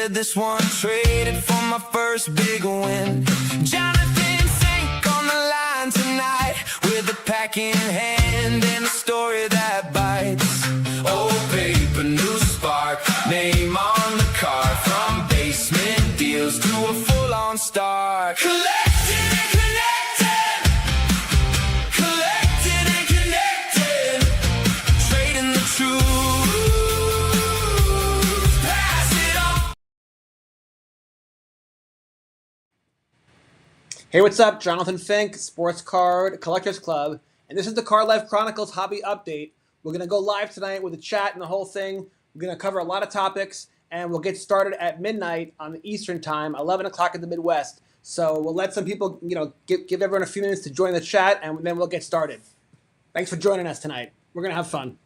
did this one, traded for my first big win. Jonathan Fink on the line tonight, with a pack in hand and a story that bites. Old paper, new spark, name on the card, from basement deals to a full-on start. Collected and connected, collected and connected, trading the truth. Hey, what's up? Jonathan Fink, Sports Card Collectors Club, and this is the Card Life Chronicles Hobby Update. We're going to go live tonight with a chat and the whole thing. We're going to cover a lot of topics, and we'll get started at midnight on the Eastern Time, 11 o'clock in the Midwest. So we'll let some people, give everyone a few minutes to join the chat, and then we'll get started. Thanks for joining us tonight. We're going to have fun.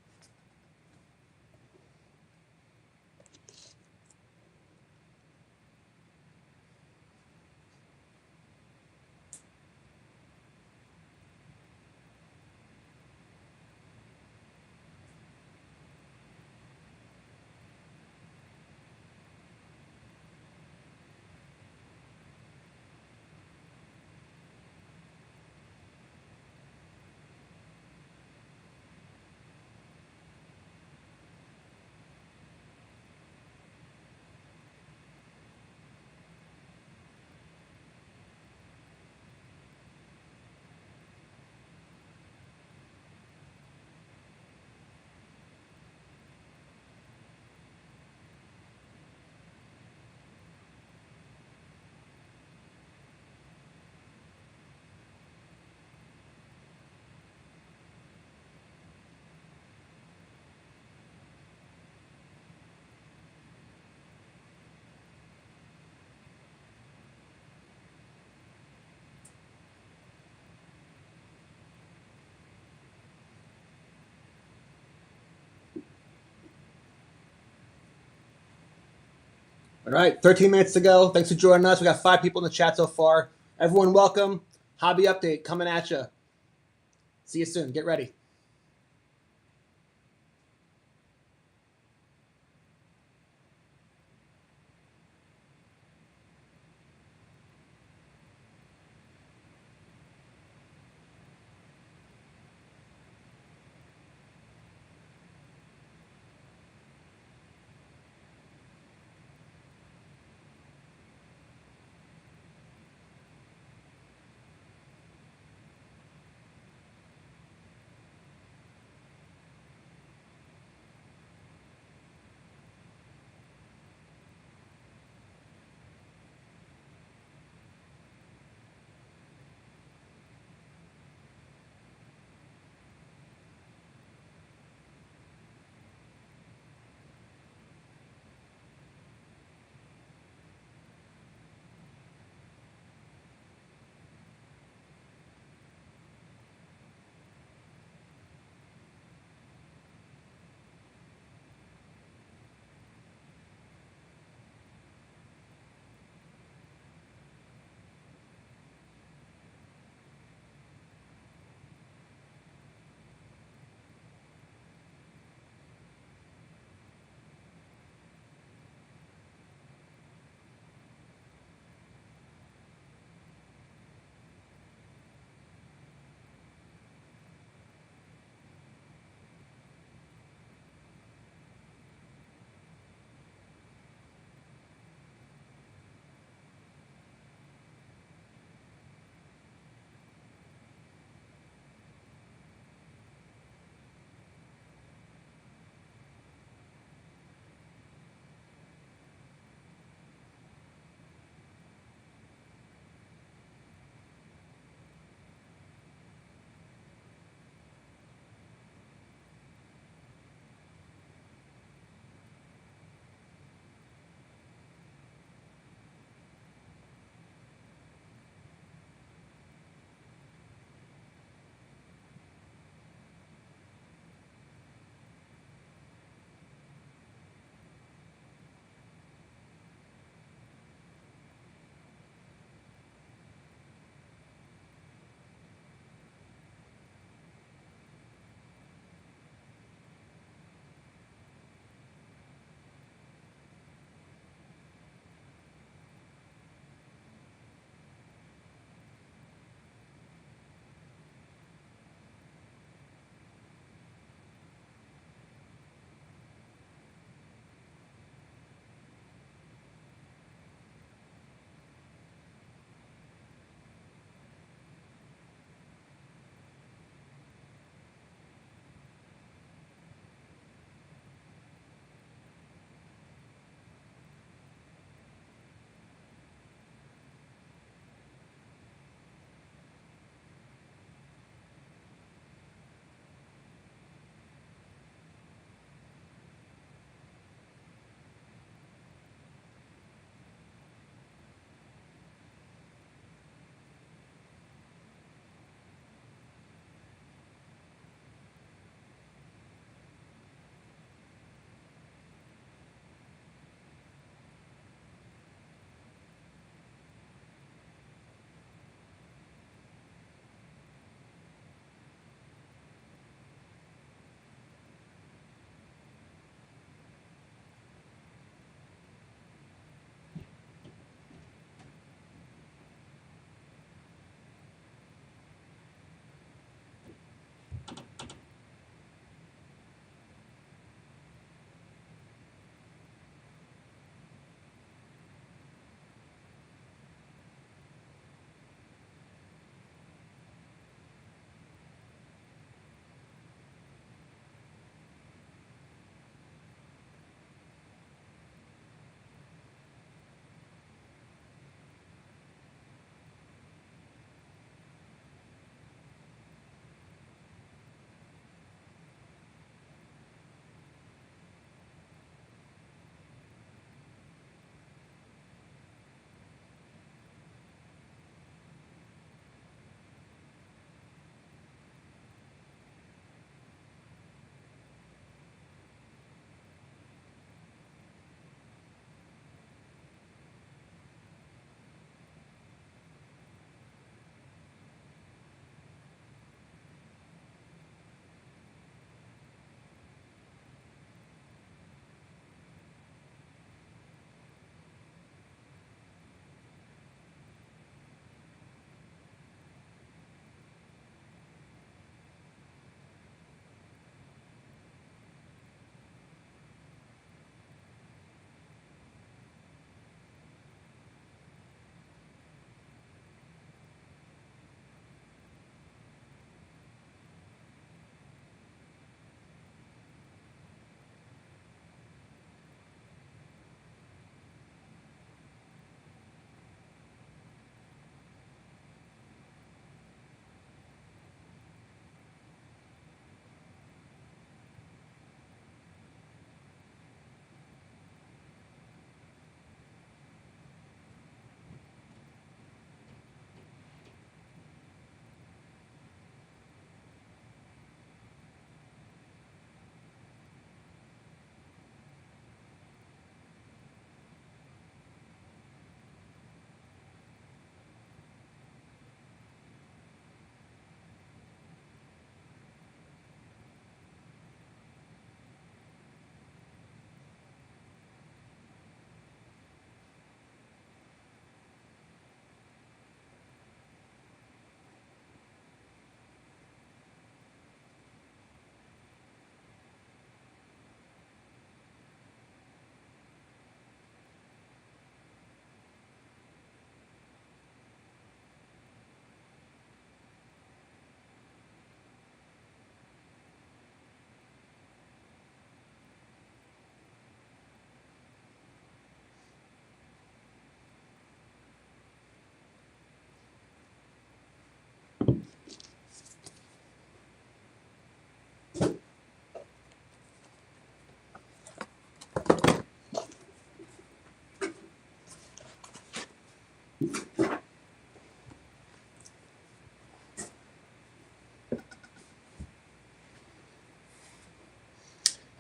All right, 13 minutes to go. Thanks for joining us. We got 5 people in the chat so far. Everyone, welcome. Hobby update coming at you. See you soon. Get ready.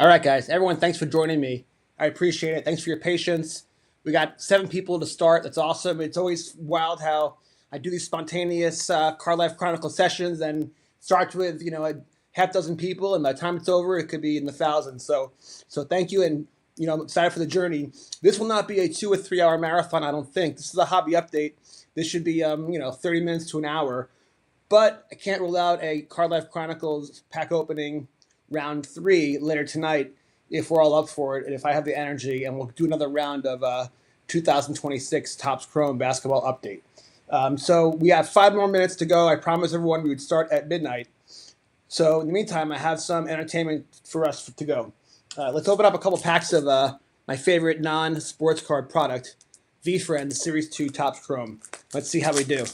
All right, guys. Everyone, thanks for joining me. I appreciate it. Thanks for your patience. We got 7 people to start. That's awesome. It's always wild how I do these spontaneous Car Life Chronicle sessions and starts with a half dozen people, and by the time it's over, it could be in the thousands. So thank you, and I'm excited for the journey. This will not be a 2 or 3 hour marathon. I don't think this is a hobby update. This should be 30 minutes to an hour. But I can't rule out a Car Life Chronicles pack opening round 3 later tonight if we're all up for it and if I have the energy, and we'll do another round of 2026 Topps Chrome basketball update. So we have 5 more minutes to go. I promised everyone we would start at midnight. So in the meantime, I have some entertainment for us to go. Let's open up a couple packs of my favorite non-sports card product, V-Friends Series 2 Topps Chrome. Let's see how we do.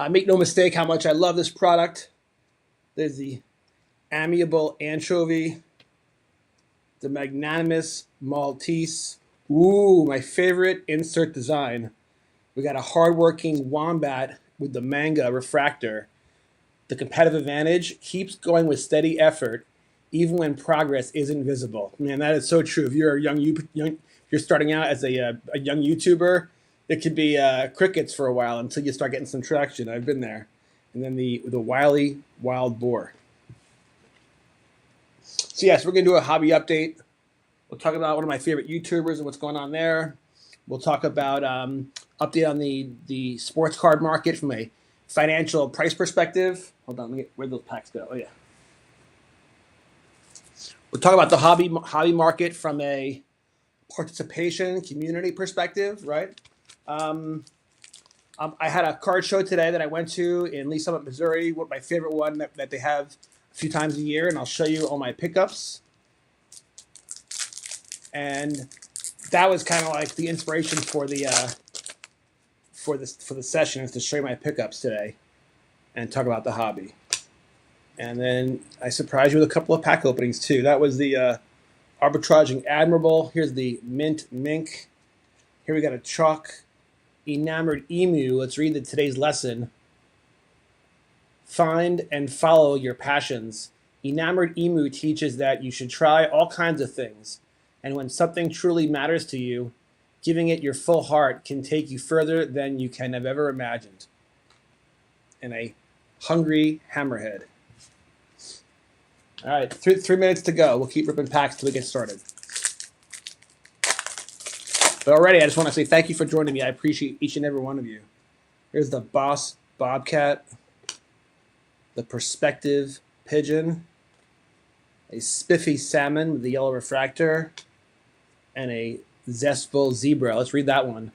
Make no mistake how much I love this product. There's the amiable anchovy, the magnanimous Maltese. Ooh, my favorite insert design. We got a hardworking wombat with the manga refractor. The competitive advantage keeps going with steady effort, even when progress isn't visible. Man, that is so true. If you're you're starting out as a young YouTuber, it could be crickets for a while until you start getting some traction. I've been there. And then the wily wild boar. So yes, we're gonna do a hobby update. We'll talk about one of my favorite YouTubers and what's going on there. We'll talk about update on the sports card market from a financial price perspective. Hold on, where'd those packs go? Oh yeah. We'll talk about the hobby market from a participation community perspective, right? I had a card show today that I went to in Lee Summit, Missouri. My favorite one that they have a few times a year, and I'll show you all my pickups. And that was kind of like the inspiration for the session, is to show you my pickups today and talk about the hobby. And then I surprised you with a couple of pack openings too. That was the Arbitraging Admirable. Here's the Mint Mink. Here we got a Chalk Enamored Emu. Let's read today's lesson. Find and follow your passions. Enamored Emu teaches that you should try all kinds of things, and when something truly matters to you, giving it your full heart can take you further than you can have ever imagined. And a Hungry Hammerhead. All right, 3 minutes to go. We'll keep ripping packs till we get started. But already, I just want to say thank you for joining me. I appreciate each and every one of you. Here's the Boss Bobcat, the Perspective Pigeon, a Spiffy Salmon with the yellow refractor, and a Zestful Zebra. Let's read that one.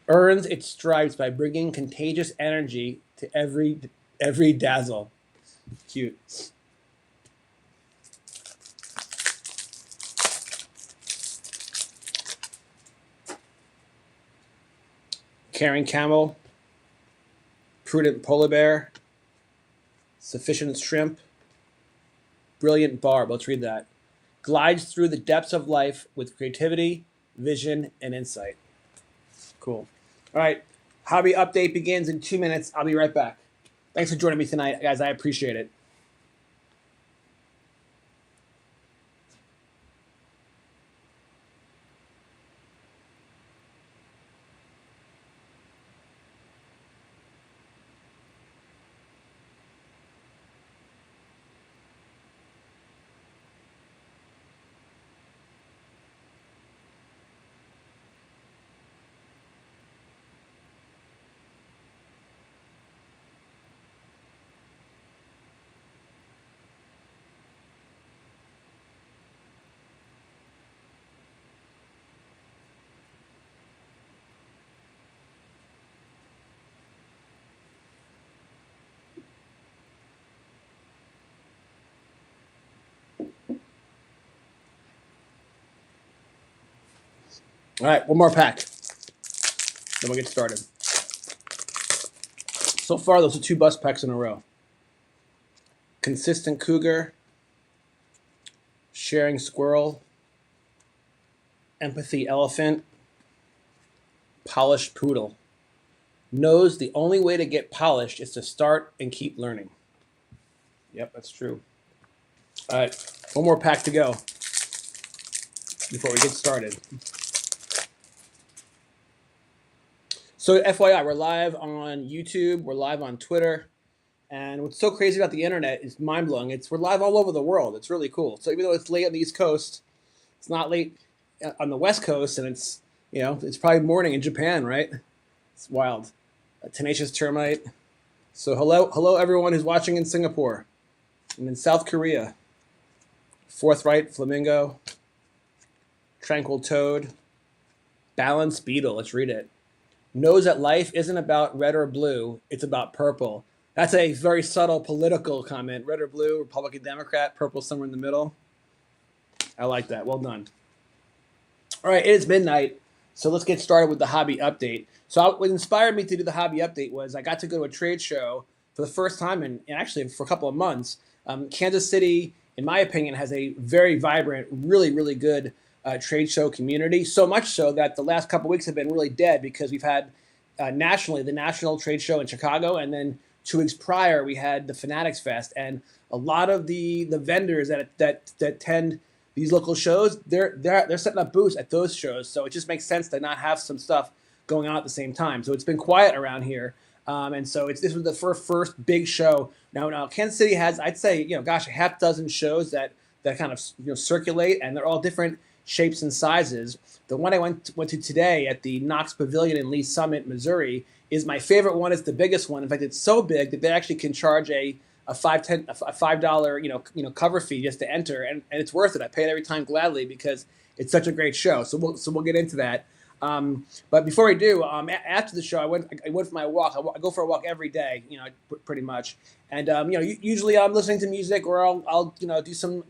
Earns its stripes by bringing contagious energy to every dazzle. Cute. Caring Camel, Prudent Polar Bear, Sufficient Shrimp, Brilliant Barb. Let's read that. Glides through the depths of life with creativity, vision, and insight. Cool. All right. Hobby update begins in 2 minutes. I'll be right back. Thanks for joining me tonight, guys. I appreciate it. All right, one more pack. Then we'll get started. So far, those are 2 bust packs in a row. Consistent Cougar, Sharing Squirrel, Empathy Elephant, Polished Poodle. Knows the only way to get polished is to start and keep learning. Yep, that's true. All right, one more pack to go before we get started. So FYI, we're live on YouTube, we're live on Twitter, and what's so crazy about the internet is mind-blowing. We're live all over the world. It's really cool. So even though it's late on the East Coast, it's not late on the West Coast, and it's probably morning in Japan, right? It's wild. A tenacious termite. So hello everyone who's watching in Singapore and in South Korea. Forthright flamingo, tranquil toad, balanced beetle. Let's read it. Knows that life isn't about red or blue, it's about purple. That's a very subtle political comment. Red or blue, Republican, Democrat, purple somewhere in the middle. I like that. Well done. All right, it is midnight, so let's get started with the hobby update. So what inspired me to do the hobby update was I got to go to a trade show for the first time and actually for a couple of months. Kansas City, in my opinion, has a very vibrant, really, really good trade show community, so much so that the last couple of weeks have been really dead because we've had nationally the National Trade Show in Chicago, and then 2 weeks prior we had the Fanatics Fest, and a lot of the vendors that tend these local shows, they're setting up booths at those shows, so it just makes sense to not have some stuff going on at the same time. So it's been quiet around here, and so this was the first big show. Now Kansas City has, I'd say, a half dozen shows that kind of circulate, and they're all different shapes and sizes. The one I went to today at the Knox Pavilion in Lee Summit, Missouri, is my favorite one. It's the biggest one. In fact, it's so big that they actually can charge a $5 cover fee just to enter, and it's worth it. I pay it every time gladly because it's such a great show. So we'll get into that. But before we do, after the show, I went for my walk. I go for a walk every day, pretty much. And usually I'm listening to music, or I'll do some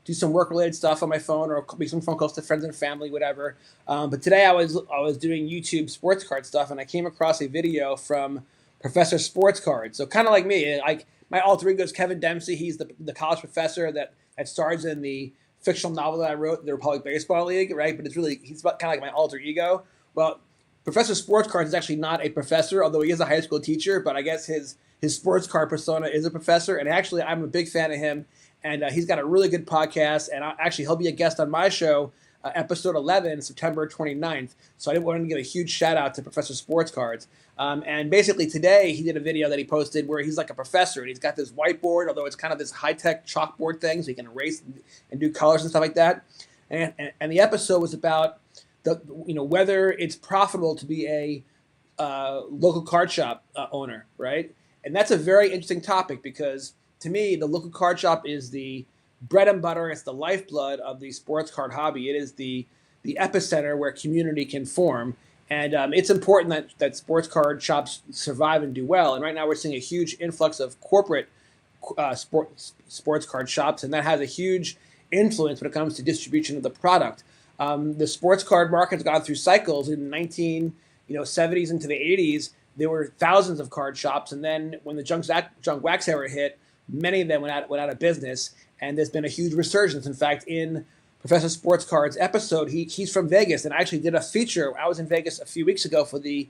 do some work-related stuff on my phone, or make some phone calls to friends and family, whatever. But today I was doing YouTube sports card stuff, and I came across a video from Professor Sports Card. So kind of like me, my alter ego is Kevin Dempsey. He's the college professor that stars in the fictional novel that I wrote, the Republic Baseball League, right? But he's kind of like my alter ego. Well, Professor Sports Card is actually not a professor, although he is a high school teacher. But I guess his sports card persona is a professor, and actually I'm a big fan of him. And he's got a really good podcast, and he'll be a guest on my show, episode 11, September 29th. So I wanted to give a huge shout out to Professor Sports Cards. And basically today he did a video that he posted where he's like a professor, and he's got this whiteboard, although it's kind of this high-tech chalkboard thing, so you can erase and do colors and stuff like that. And the episode was about whether it's profitable to be a local card shop owner, right? And that's a very interesting topic because to me, the local card shop is the bread and butter. It's the lifeblood of the sports card hobby. It is the epicenter where community can form. And it's important that sports card shops survive and do well. And right now we're seeing a huge influx of corporate sports card shops, and that has a huge influence when it comes to distribution of the product. The sports card market's gone through cycles. In the 1970s into the 80s, there were thousands of card shops. And then when the junk wax era hit, many of them went out of business, and there's been a huge resurgence. In fact, in Professor Sports Card's episode, he's from Vegas, and I actually did a feature. I was in Vegas a few weeks ago for the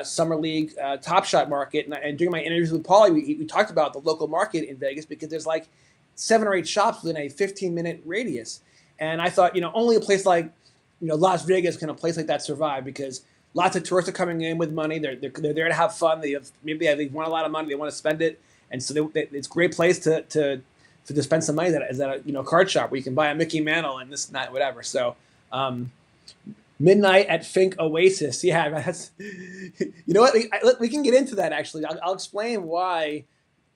Summer League Top Shot market, and during my interviews with Paulie, we talked about the local market in Vegas because there's like 7 or 8 shops within a 15-minute radius. And I thought, only a place like Las Vegas can a place like that survive, because lots of tourists are coming in with money. They're there to have fun. They want a lot of money. They want to spend it. And so it's a great place to spend some money. That is at a card shop where you can buy a Mickey Mantle and this and that, whatever. So midnight at Fink Oasis. Yeah, that's what we can get into that actually. I'll explain why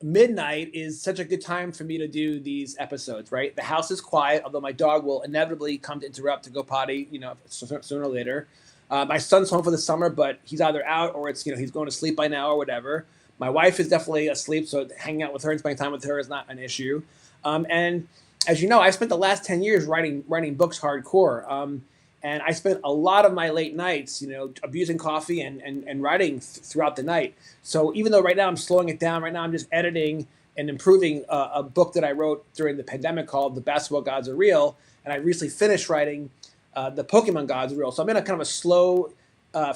midnight is such a good time for me to do these episodes. Right, the house is quiet, although my dog will inevitably come to interrupt to go potty. Sooner or later. My son's home for the summer, but he's either out or it's he's going to sleep by now or whatever. My wife is definitely asleep, so hanging out with her and spending time with her is not an issue. And as you know, I spent the last 10 years writing books hardcore. And I spent a lot of my late nights, abusing coffee and writing throughout the night. So even though right now I'm slowing it down, right now I'm just editing and improving a book that I wrote during the pandemic called The Basketball Gods Are Real. And I recently finished writing The Pokemon Gods Are Real. So I'm in a kind of a slow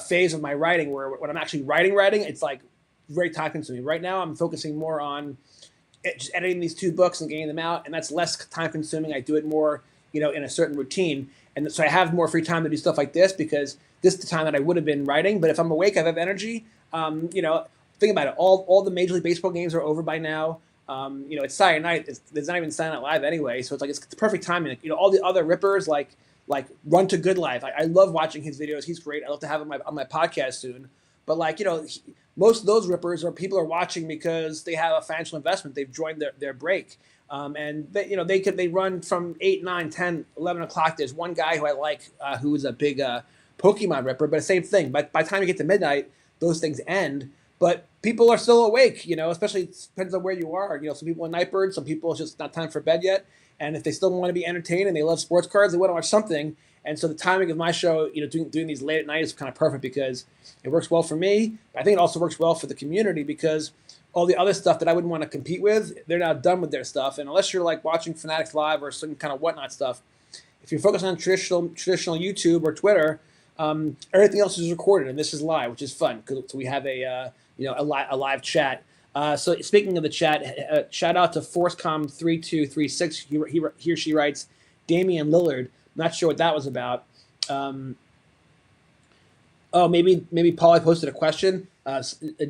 phase of my writing where when I'm actually writing, it's like very time consuming. Right now I'm focusing more on just editing these 2 books and getting them out, and that's less time consuming. I do it more, in a certain routine, and so I have more free time to do stuff like this because this is the time that I would have been writing. But if I'm awake, I have energy. Think about it. All the Major League Baseball games are over by now. It's Saturday night. It's not even Saturday Night Live anyway, so it's like it's the perfect timing. All the other rippers like Run to Good Life. I love watching his videos. He's great. I love to have him on my podcast soon. But most of those rippers are people are watching because they have a financial investment. They've joined their break. And they run from 8, 9, 10, 11 o'clock. There's one guy who I like who is a big Pokemon ripper, but the same thing. By the time you get to midnight, those things end. But people are still awake, especially it depends on where you are. Some people are night birds, some people it's just not time for bed yet. And if they still want to be entertained and they love sports cards, they want to watch something. And so the timing of my show, doing these late at night is kind of perfect because it works well for me. But I think it also works well for the community because all the other stuff that I wouldn't want to compete with, they're now done with their stuff. And unless you're like watching Fanatics Live or some kind of whatnot stuff, if you're focused on traditional YouTube or Twitter, everything else is recorded and this is live, which is fun. So we have a live chat. So speaking of the chat, shout out to ForceCom3236. He or she writes, Damian Lillard. Not sure what that was about. Maybe Paulie posted a question.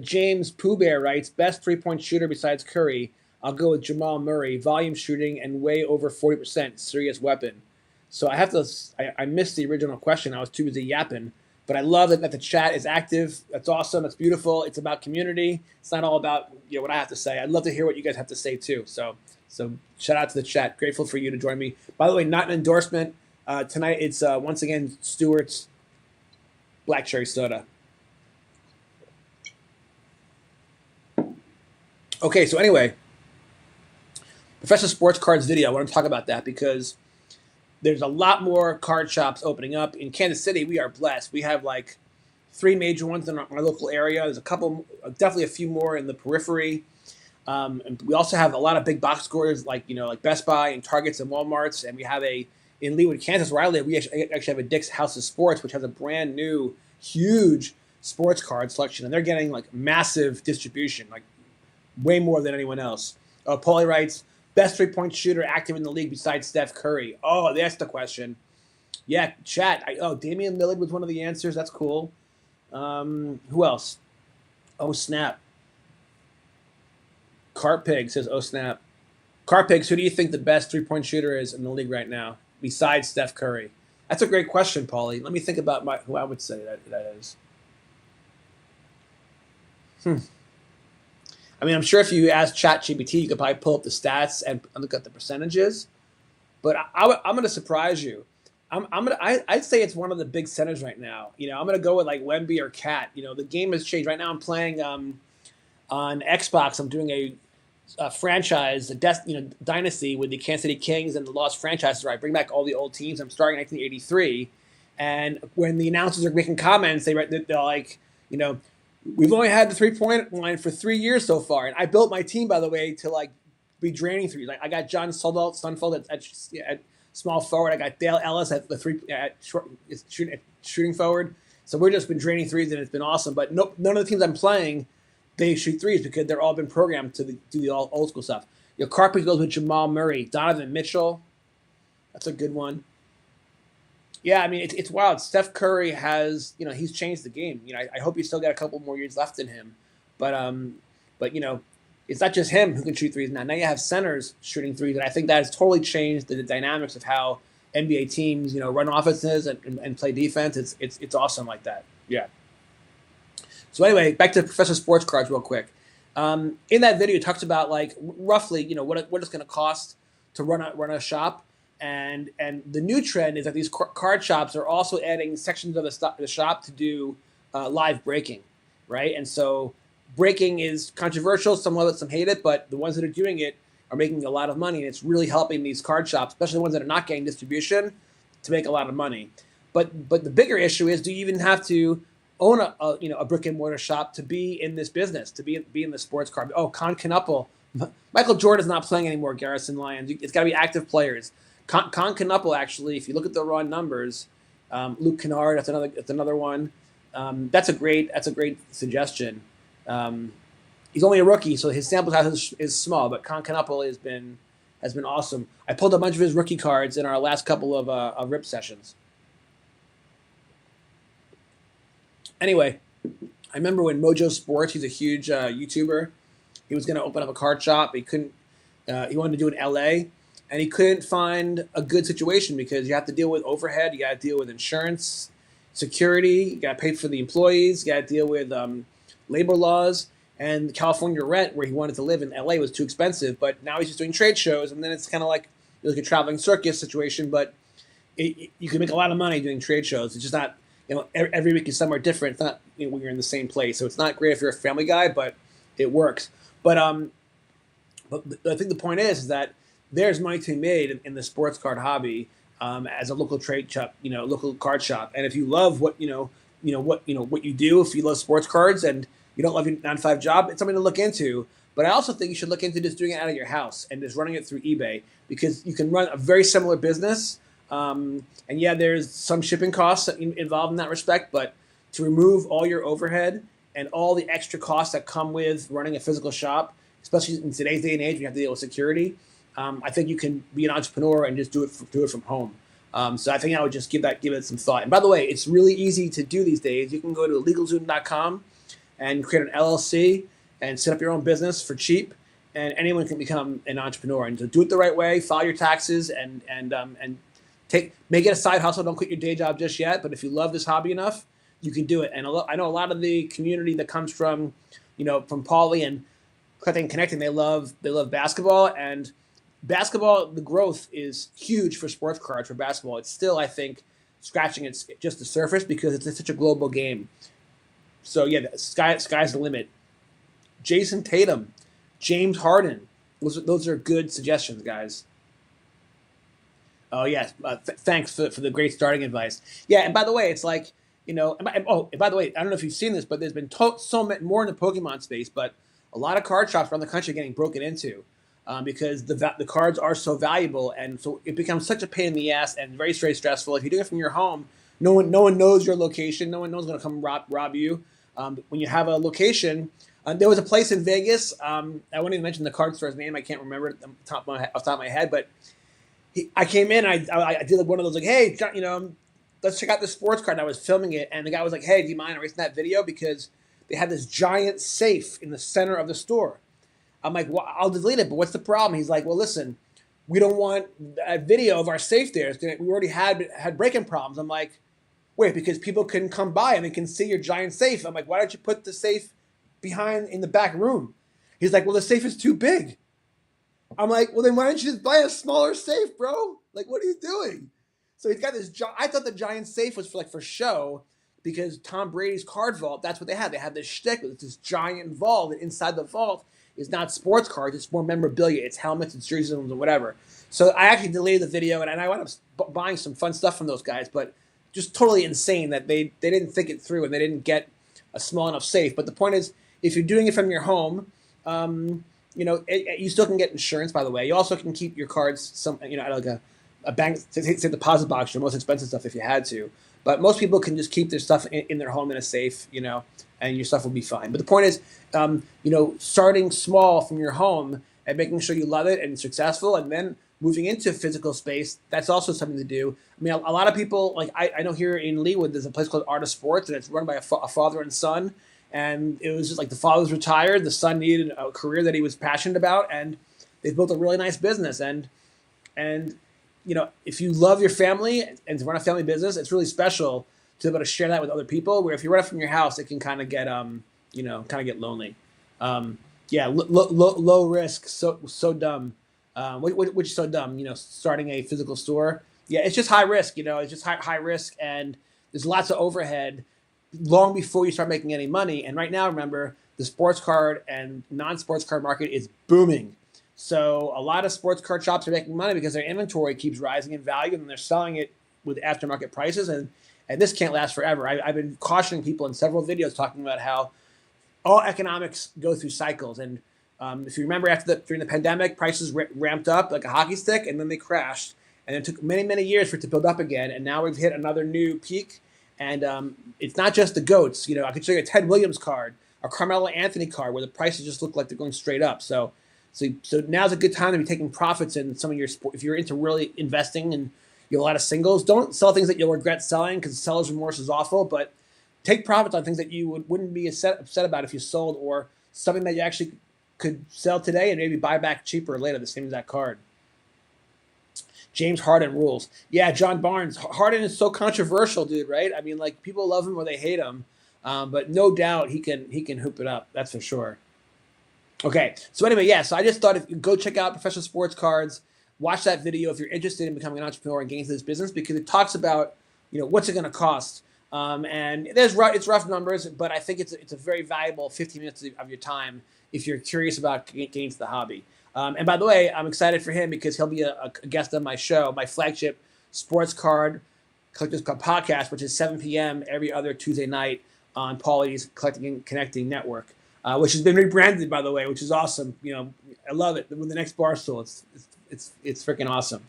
James Pooh Bear writes, best 3-point shooter besides Curry. I'll go with Jamal Murray. Volume shooting and way over 40%. Serious weapon. So I missed the original question. I was too busy yapping. But I love that the chat is active. That's awesome. That's beautiful. It's about community. It's not all about what I have to say. I'd love to hear what you guys have to say too. So shout out to the chat. Grateful for you to join me. By the way, not an endorsement. Tonight it's once again Stewart's Black Cherry Soda. Okay, so anyway, Professor Sports Cards video. I want to talk about that because there's a lot more card shops opening up. In Kansas City, we are blessed. We have like 3 major ones in our local area. There's a couple, definitely a few more in the periphery. And we also have a lot of big box stores like Best Buy and Targets and Walmarts. And we have in Leawood, Kansas, where I live, we actually have a Dick's House of Sports, which has a brand new, huge sports card selection. And they're getting like massive distribution, like way more than anyone else. Paulie writes, best 3-point shooter active in the league besides Steph Curry. Oh, that's the question. Yeah, chat. Damian Lillard was one of the answers. That's cool. Who else? Oh, snap. Carpig says, oh, snap. Carpigs, who do you think the best 3-point shooter is in the league right now besides Steph Curry? That's a great question, Paulie. Let me think about who I would say that is. I mean, I'm sure if you ask ChatGPT, you could probably pull up the stats and look at the percentages. But I'm going to surprise you. I'd say it's one of the big centers right now. I'm going to go with like Wemby or Cat. The game has changed. Right now I'm playing on Xbox. I'm doing a franchise, dynasty with the Kansas City Kings and the Lost franchises where I bring back all the old teams. I'm starting in 1983. And when the announcers are making comments, they're like, we've only had the 3-point line for 3 years so far. And I built my team, by the way, to like be draining threes. Like I got John Stunfeld at small forward. I got Dale Ellis at shooting forward. So we've just been draining threes and it's been awesome. But none of the teams I'm playing, they shoot threes because they're all been programmed to do the old school stuff. Carpenter goes with Jamal Murray, Donovan Mitchell. That's a good one. Yeah, I mean, it's wild. Steph Curry has, he's changed the game. I hope he's still got a couple more years left in him. But it's not just him who can shoot threes now. Now you have centers shooting threes, and I think that has totally changed the dynamics of how NBA teams, run offenses and play defense. It's awesome like that. Yeah. So anyway, back to Professor Sports Cards real quick. In that video, it talks about like roughly, what it's going to cost to run a shop. And the new trend is that these card shops are also adding sections of the shop to do live breaking, right? And so breaking is controversial. Some love it, some hate it, but the ones that are doing it are making a lot of money, and it's really helping these card shops, especially the ones that are not getting distribution, to make a lot of money. But the bigger issue is, do you even have to own a brick and mortar shop to be in this business, to be in the sports card? Oh, Con Knuppel. Michael Jordan is not playing anymore, Garrison Lyons. It's got to be active players. Con Knuppel, actually, if you look at the raw numbers, Luke Kennard, that's another one. That's a great suggestion. he's only a rookie, so his sample size is small. But Concanapoli has been awesome. I pulled a bunch of his rookie cards in our last couple of rip sessions. Anyway, I remember when Mojo Sports, he's a huge YouTuber. He was going to open up a card shop. He couldn't. He wanted to do it in LA, and he couldn't find a good situation because you have to deal with overhead. You got to deal with insurance, security. You got to pay for the employees. You got to deal with labor laws. And California rent, where he wanted to live in LA, was too expensive. But now he's just doing trade shows, and then it's kind of like a traveling circus situation. But you can make a lot of money doing trade shows. It's just not, every week is somewhere different. It's not when you're in the same place. So it's not great if you're a family guy, but it works. But I think the point is that there's money to be made in the sports card hobby as a local trade shop, local card shop. And if you love what you do, if you love sports cards and you don't love your 9-to-5 job, it's something to look into. But I also think you should look into just doing it out of your house and just running it through eBay, because you can run a very similar business. And yeah, there's some shipping costs involved in that respect, but to remove all your overhead and all the extra costs that come with running a physical shop, especially in today's day and age, you have to deal with security. I think you can be an entrepreneur and just do it from home. So I think I would just give it some thought. And by the way, it's really easy to do these days. You can go to LegalZoom.com and create an LLC and set up your own business for cheap, and anyone can become an entrepreneur. And to do it the right way, file your taxes and make it a side hustle. Don't quit your day job just yet. But if you love this hobby enough, you can do it. And I know a lot of the community that comes from Paulie and Connecting, they love basketball, and basketball, the growth is huge for sports cards. For basketball, it's still, I think, scratching just the surface because it's such a global game. So yeah, sky's the limit. Jason Tatum, James Harden, those are good suggestions, guys. Oh yes, thanks for the great starting advice. Yeah, and by the way, it's like and by the way, I don't know if you've seen this, but there's been so much more in the Pokemon space, but a lot of card shops around the country are getting broken into because the cards are so valuable, and so it becomes such a pain in the ass and very stressful. If you're doing it from your home, no one knows your location. No one knows going to come rob you. When you have a location, there was a place in Vegas. I won't even mention the card store's name. I can't remember it off the top of my head. But I came in. I did like one of those like, hey, let's check out this sports card. And I was filming it, and the guy was like, hey, do you mind erasing that video, because they had this giant safe in the center of the store. I'm like, well, I'll delete it, but what's the problem? He's like, well, listen, we don't want a video of our safe there. We already had break-in problems. I'm like, wait, because people can come by and they can see your giant safe. I'm like, why don't you put the safe behind in the back room? He's like, well, the safe is too big. I'm like, well, then why don't you just buy a smaller safe, bro? Like, what are you doing? So he's got this. I thought the giant safe was for show, because Tom Brady's card vault, that's what they had. They had this shtick with this giant vault, and inside the vault is not sports cards, it's more memorabilia. It's helmets, it's jerseys, and whatever. So I actually deleted the video, and I wound up buying some fun stuff from those guys, but just totally insane that they didn't think it through and they didn't get a small enough safe. But the point is, if you're doing it from your home, you still can get insurance, by the way. You also can keep your cards at like a bank, say deposit box, your most expensive stuff if you had to. But most people can just keep their stuff in their home in a safe, and your stuff will be fine. But the point is, starting small from your home and making sure you love it and successful, and then moving into physical space, that's also something to do. I mean, a lot of people, like I know here in Leawood, there's a place called Art of Sports, and it's run by a father and son. And it was just like the father's retired, the son needed a career that he was passionate about, and they built a really nice business. And if you love your family and to run a family business, it's really special to be able to share that with other people. Where if you run it from your house, it can kind of get get lonely. Low risk, so dumb. Which is so dumb. Starting a physical store. Yeah, it's just high risk. It's just high risk, and there's lots of overhead long before you start making any money. And right now, remember, the sports card and non-sports card market is booming. So a lot of sports card shops are making money because their inventory keeps rising in value, and they're selling it with aftermarket prices. And this can't last forever. I've been cautioning people in several videos talking about how all economics go through cycles. And if you remember, during the pandemic, prices ramped up like a hockey stick, and then they crashed. And it took many, many years for it to build up again. And now we've hit another new peak. And it's not just the GOATs. I could show you a Ted Williams card, a Carmelo Anthony card where the prices just look like they're going straight up. So now's a good time to be taking profits in some of your sport. If you're into really investing and you have a lot of singles, don't sell things that you'll regret selling because seller's remorse is awful. But take profits on things that you wouldn't be upset about if you sold, or something that you actually could sell today and maybe buy back cheaper later, the same as that card. James Harden rules. Yeah, John Barnes. Harden is so controversial, dude. Right? I mean, like people love him or they hate him, but no doubt he can hoop it up. That's for sure. Okay, so anyway, yeah. So I just thought if you go check out Professional Sports Cards, watch that video if you're interested in becoming an entrepreneur and getting into this business, because it talks about what's it going to cost. And it's rough numbers, but I think it's a very valuable 15 minutes of your time if you're curious about getting into the hobby. And by the way, I'm excited for him because he'll be a guest on my show, my flagship sports card Collectors Club podcast, which is 7 p.m. every other Tuesday night on Paulie's Collecting and Connecting Network, which has been rebranded, by the way, which is awesome. I love it. With the next Barstool, it's freaking awesome.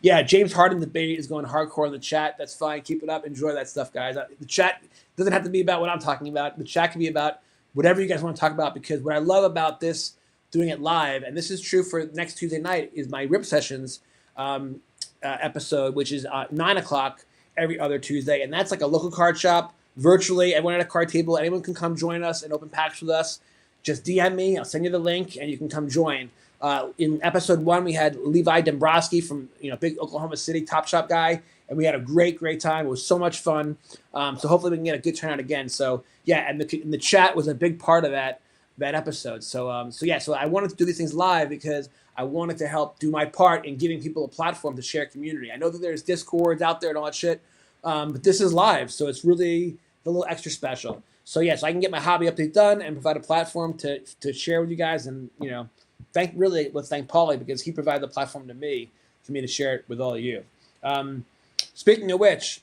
Yeah, James Harden debate is going hardcore in the chat. That's fine. Keep it up. Enjoy that stuff, guys. The chat doesn't have to be about what I'm talking about. The chat can be about whatever you guys want to talk about, because what I love about this, doing it live, and this is true for next Tuesday night, is my Rip Sessions episode, which is 9 o'clock every other Tuesday. And that's like a local card shop, virtually. Everyone at a card table. Anyone can come join us and open packs with us. Just DM me. I'll send you the link, and you can come join. In episode 1, we had Levi Dombrowski from big Oklahoma City Top Shop guy, and we had a great time. It was so much fun. So hopefully we can get a good turnout again. So yeah, and the chat was a big part of that episode. So I wanted to do these things live because I wanted to help do my part in giving people a platform to share community. I know that there's Discords out there and all that shit, but this is live, so it's really a little extra special. So yeah, so I can get my hobby update done and provide a platform to share with you guys, and let's thank Paulie, because he provided the platform to me for me to share it with all of you. Speaking of which,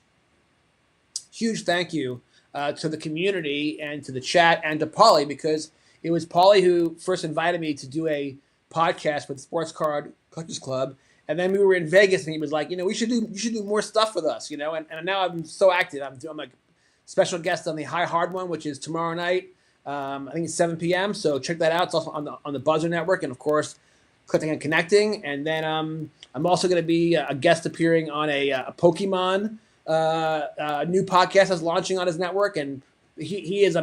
huge thank you to the community and to the chat and to Paulie, because it was Paulie who first invited me to do a podcast with Sports Card Collectors Club, and then we were in Vegas, and he was like, you should do more stuff with us, and now I'm so active. I'm like special guest on the High Hard one, which is tomorrow night. I think it's 7 p.m. So check that out. It's also on the Buzzer Network, and of course, Collecting and Connecting. And then I'm also going to be a guest appearing on a Pokemon new podcast that's launching on his network, and he's the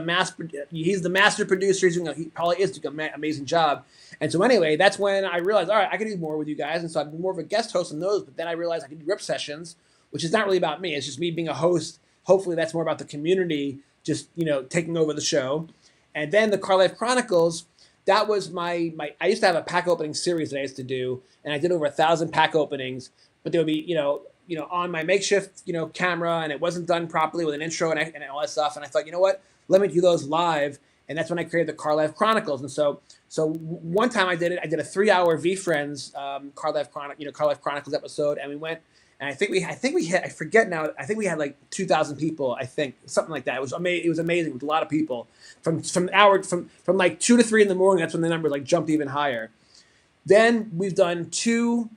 master producer. He probably is doing an amazing job. And so anyway, that's when I realized, all right, I can do more with you guys. And so I've been more of a guest host on those. But then I realized I could do Rip Sessions, which is not really about me. It's just me being a host. Hopefully that's more about the community just taking over the show. And then the Car Life Chronicles, that was I used to have a pack opening series that I used to do, and I did over 1,000 pack openings. But there would be on my makeshift camera, and it wasn't done properly with an intro and all that stuff. And I thought, you know what, let me do those live. And that's when I created the Car Life Chronicles. And so one time I did a 3-hour V Friends Car Life Chronicles episode, and we went, and I think we had, I forget now, I think we had like 2,000 people, I think, something like that. It was amazing with a lot of people from like 2 to 3 in the morning. That's when the number like jumped even higher. Then we've done 2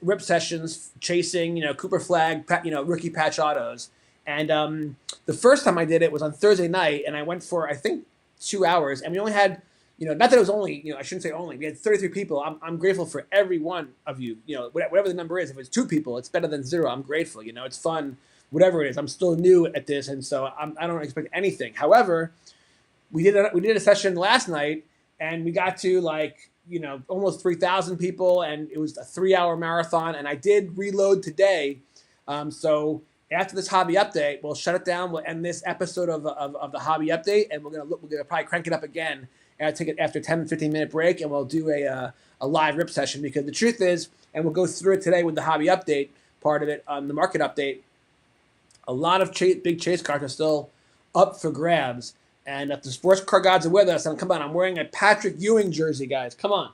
Rip Sessions chasing Cooper Flag rookie patch autos. And the first time I did it was on Thursday night, and I went for, I think, 2 hours, and we only had, not that it was only, I shouldn't say only, we had 33 people. I'm grateful for every one of you, whatever the number is. If it's 2 people, it's better than 0. I'm grateful, it's fun, whatever it is. I'm still new at this, and so I don't expect anything. However, we did a session last night, and we got to like, almost 3,000 people, and it was a 3-hour marathon, and I did reload today. So after this hobby update, we'll shut it down. We'll end this episode of the hobby update, and we're gonna probably crank it up again and take it after a 10-15 minute break, and we'll do a live rip session, because the truth is, and we'll go through it today with the hobby update part of it, the market update, a lot of big chase cards are still up for grabs. And if the sports car gods are with us, and come on, I'm wearing a Patrick Ewing jersey, guys. Come on.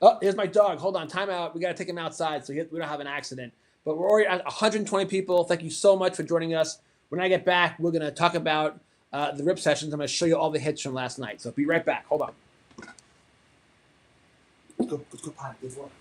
Oh, here's my dog. Hold on, time out. We got to take him outside so we don't have an accident. But we're already at 120 people. Thank you so much for joining us. When I get back, we're going to talk about the rip sessions. I'm going to show you all the hits from last night. So be right back. Hold on. Let's go potty. Good work.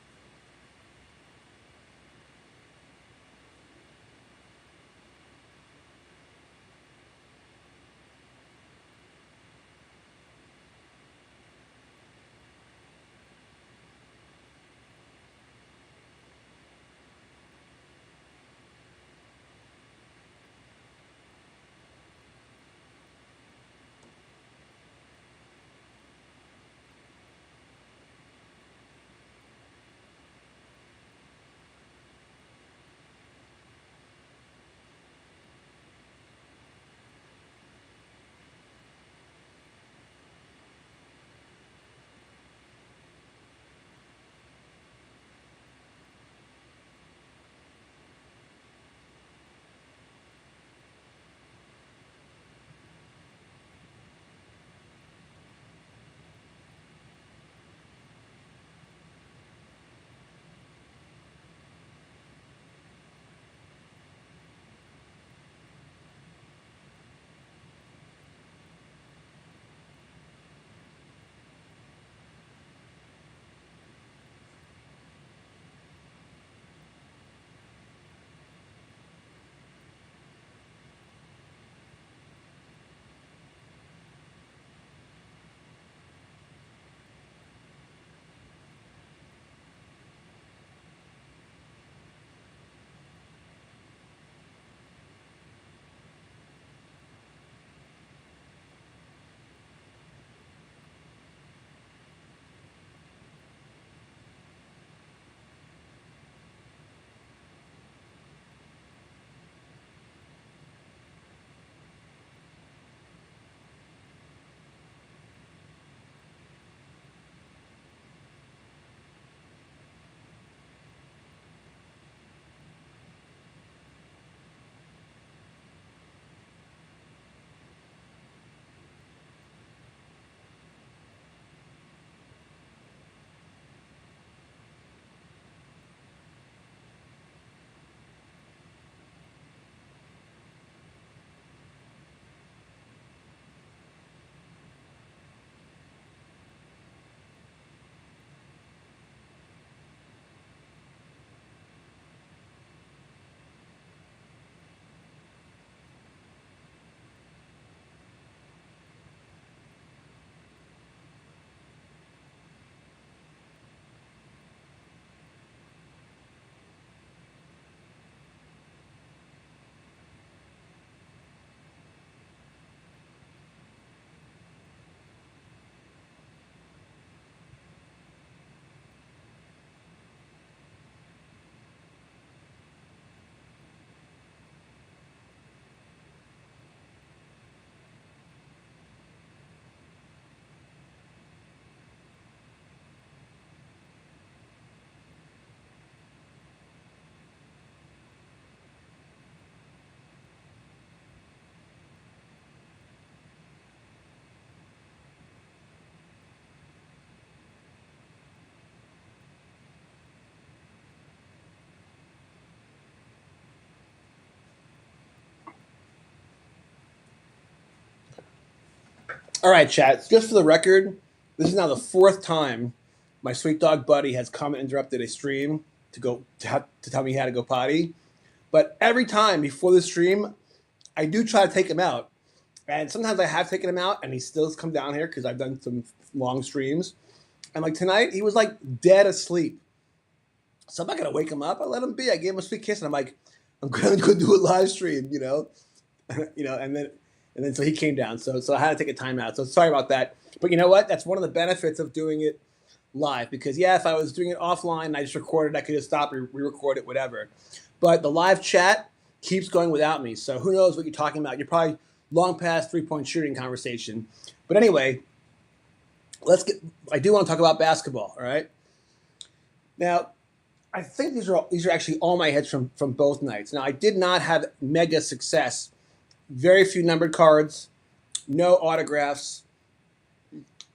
All right, chat. Just for the record, this is now the fourth time my sweet dog Buddy has come and interrupted a stream to tell me he had to go potty. But every time before the stream, I do try to take him out, and sometimes I have taken him out, and he still has come down here because I've done some long streams. And like tonight, he was like dead asleep. So I'm not gonna wake him up. I let him be. I gave him a sweet kiss, and I'm like, I'm gonna go do a live stream, and then so he came down. So I had to take a timeout. So sorry about that. But you know what? That's one of the benefits of doing it live, because yeah, if I was doing it offline and I just recorded, I could just stop, re-record it, whatever. But the live chat keeps going without me. So who knows what you're talking about? You're probably long past 3-point shooting conversation. But anyway, I do want to talk about basketball. All right. Now, I think these are actually all my hits from both nights. Now, I did not have mega success. Very few numbered cards, no autographs.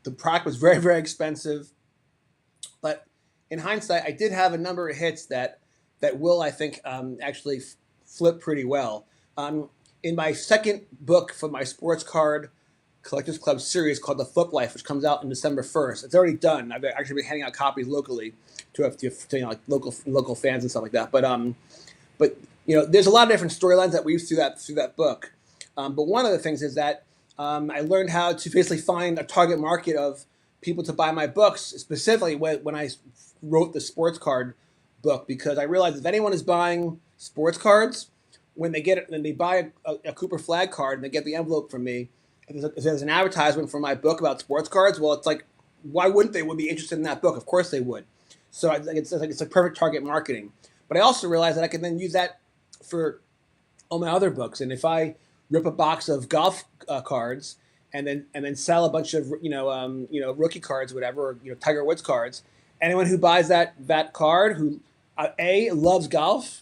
The product was very, very expensive. But in hindsight, I did have a number of hits that will, I think, actually flip pretty well. In my second book for my sports card Collectors Club series called The Flip Life, which comes out in December 1st. It's already done. I've actually been handing out copies locally to like local fans and stuff like that. But there's a lot of different storylines that weave through that book. But one of the things is that I learned how to basically find a target market of people to buy my books, specifically when I wrote the sports card book, because I realized if anyone is buying sports cards, when they buy a Cooper Flag card and they get the envelope from me, if there's an advertisement for my book about sports cards, well, it's like, why wouldn't they would be interested in that book? Of course they would. So I think it's like perfect target marketing. But I also realized that I can then use that for all my other books. And if I rip a box of golf cards and then sell a bunch of rookie cards, whatever, or, Tiger Woods cards, anyone who buys that card who A, loves golf,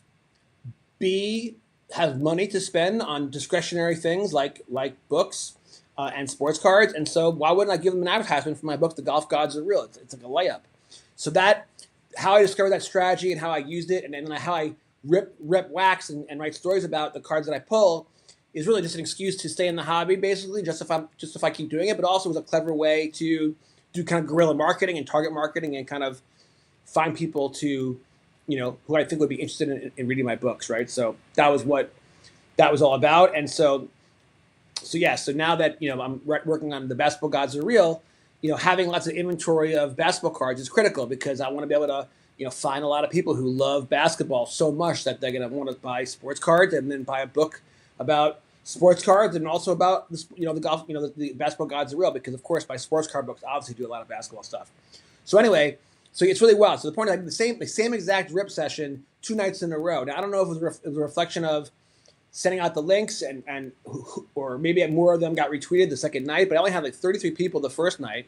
B, has money to spend on discretionary things like books and sports cards, and so why wouldn't I give them an advertisement for my book, The Golf Gods Are Real? It's like a layup. So how I discovered that strategy and how I used it, and then how I rip wax and write stories about the cards that I pull is really just an excuse to stay in the hobby, basically, just if I keep doing it, but also was a clever way to do kind of guerrilla marketing and target marketing and kind of find people to, who I think would be interested in reading my books, right? So that was what that was all about. And so now that, I'm working on The Basketball Gods Are Real, having lots of inventory of basketball cards is critical, because I want to be able to, find a lot of people who love basketball so much that they're going to want to buy sports cards and then buy a book about sports cards and also about the golf, the Basketball Gods Are Real, because of course my sports card books obviously do a lot of basketball stuff. So anyway, so it's really wild. So the point is, the same exact rip session 2 nights in a row. Now I don't know if it was a reflection of sending out the links or maybe more of them got retweeted the second night, but I only had like 33 people the first night.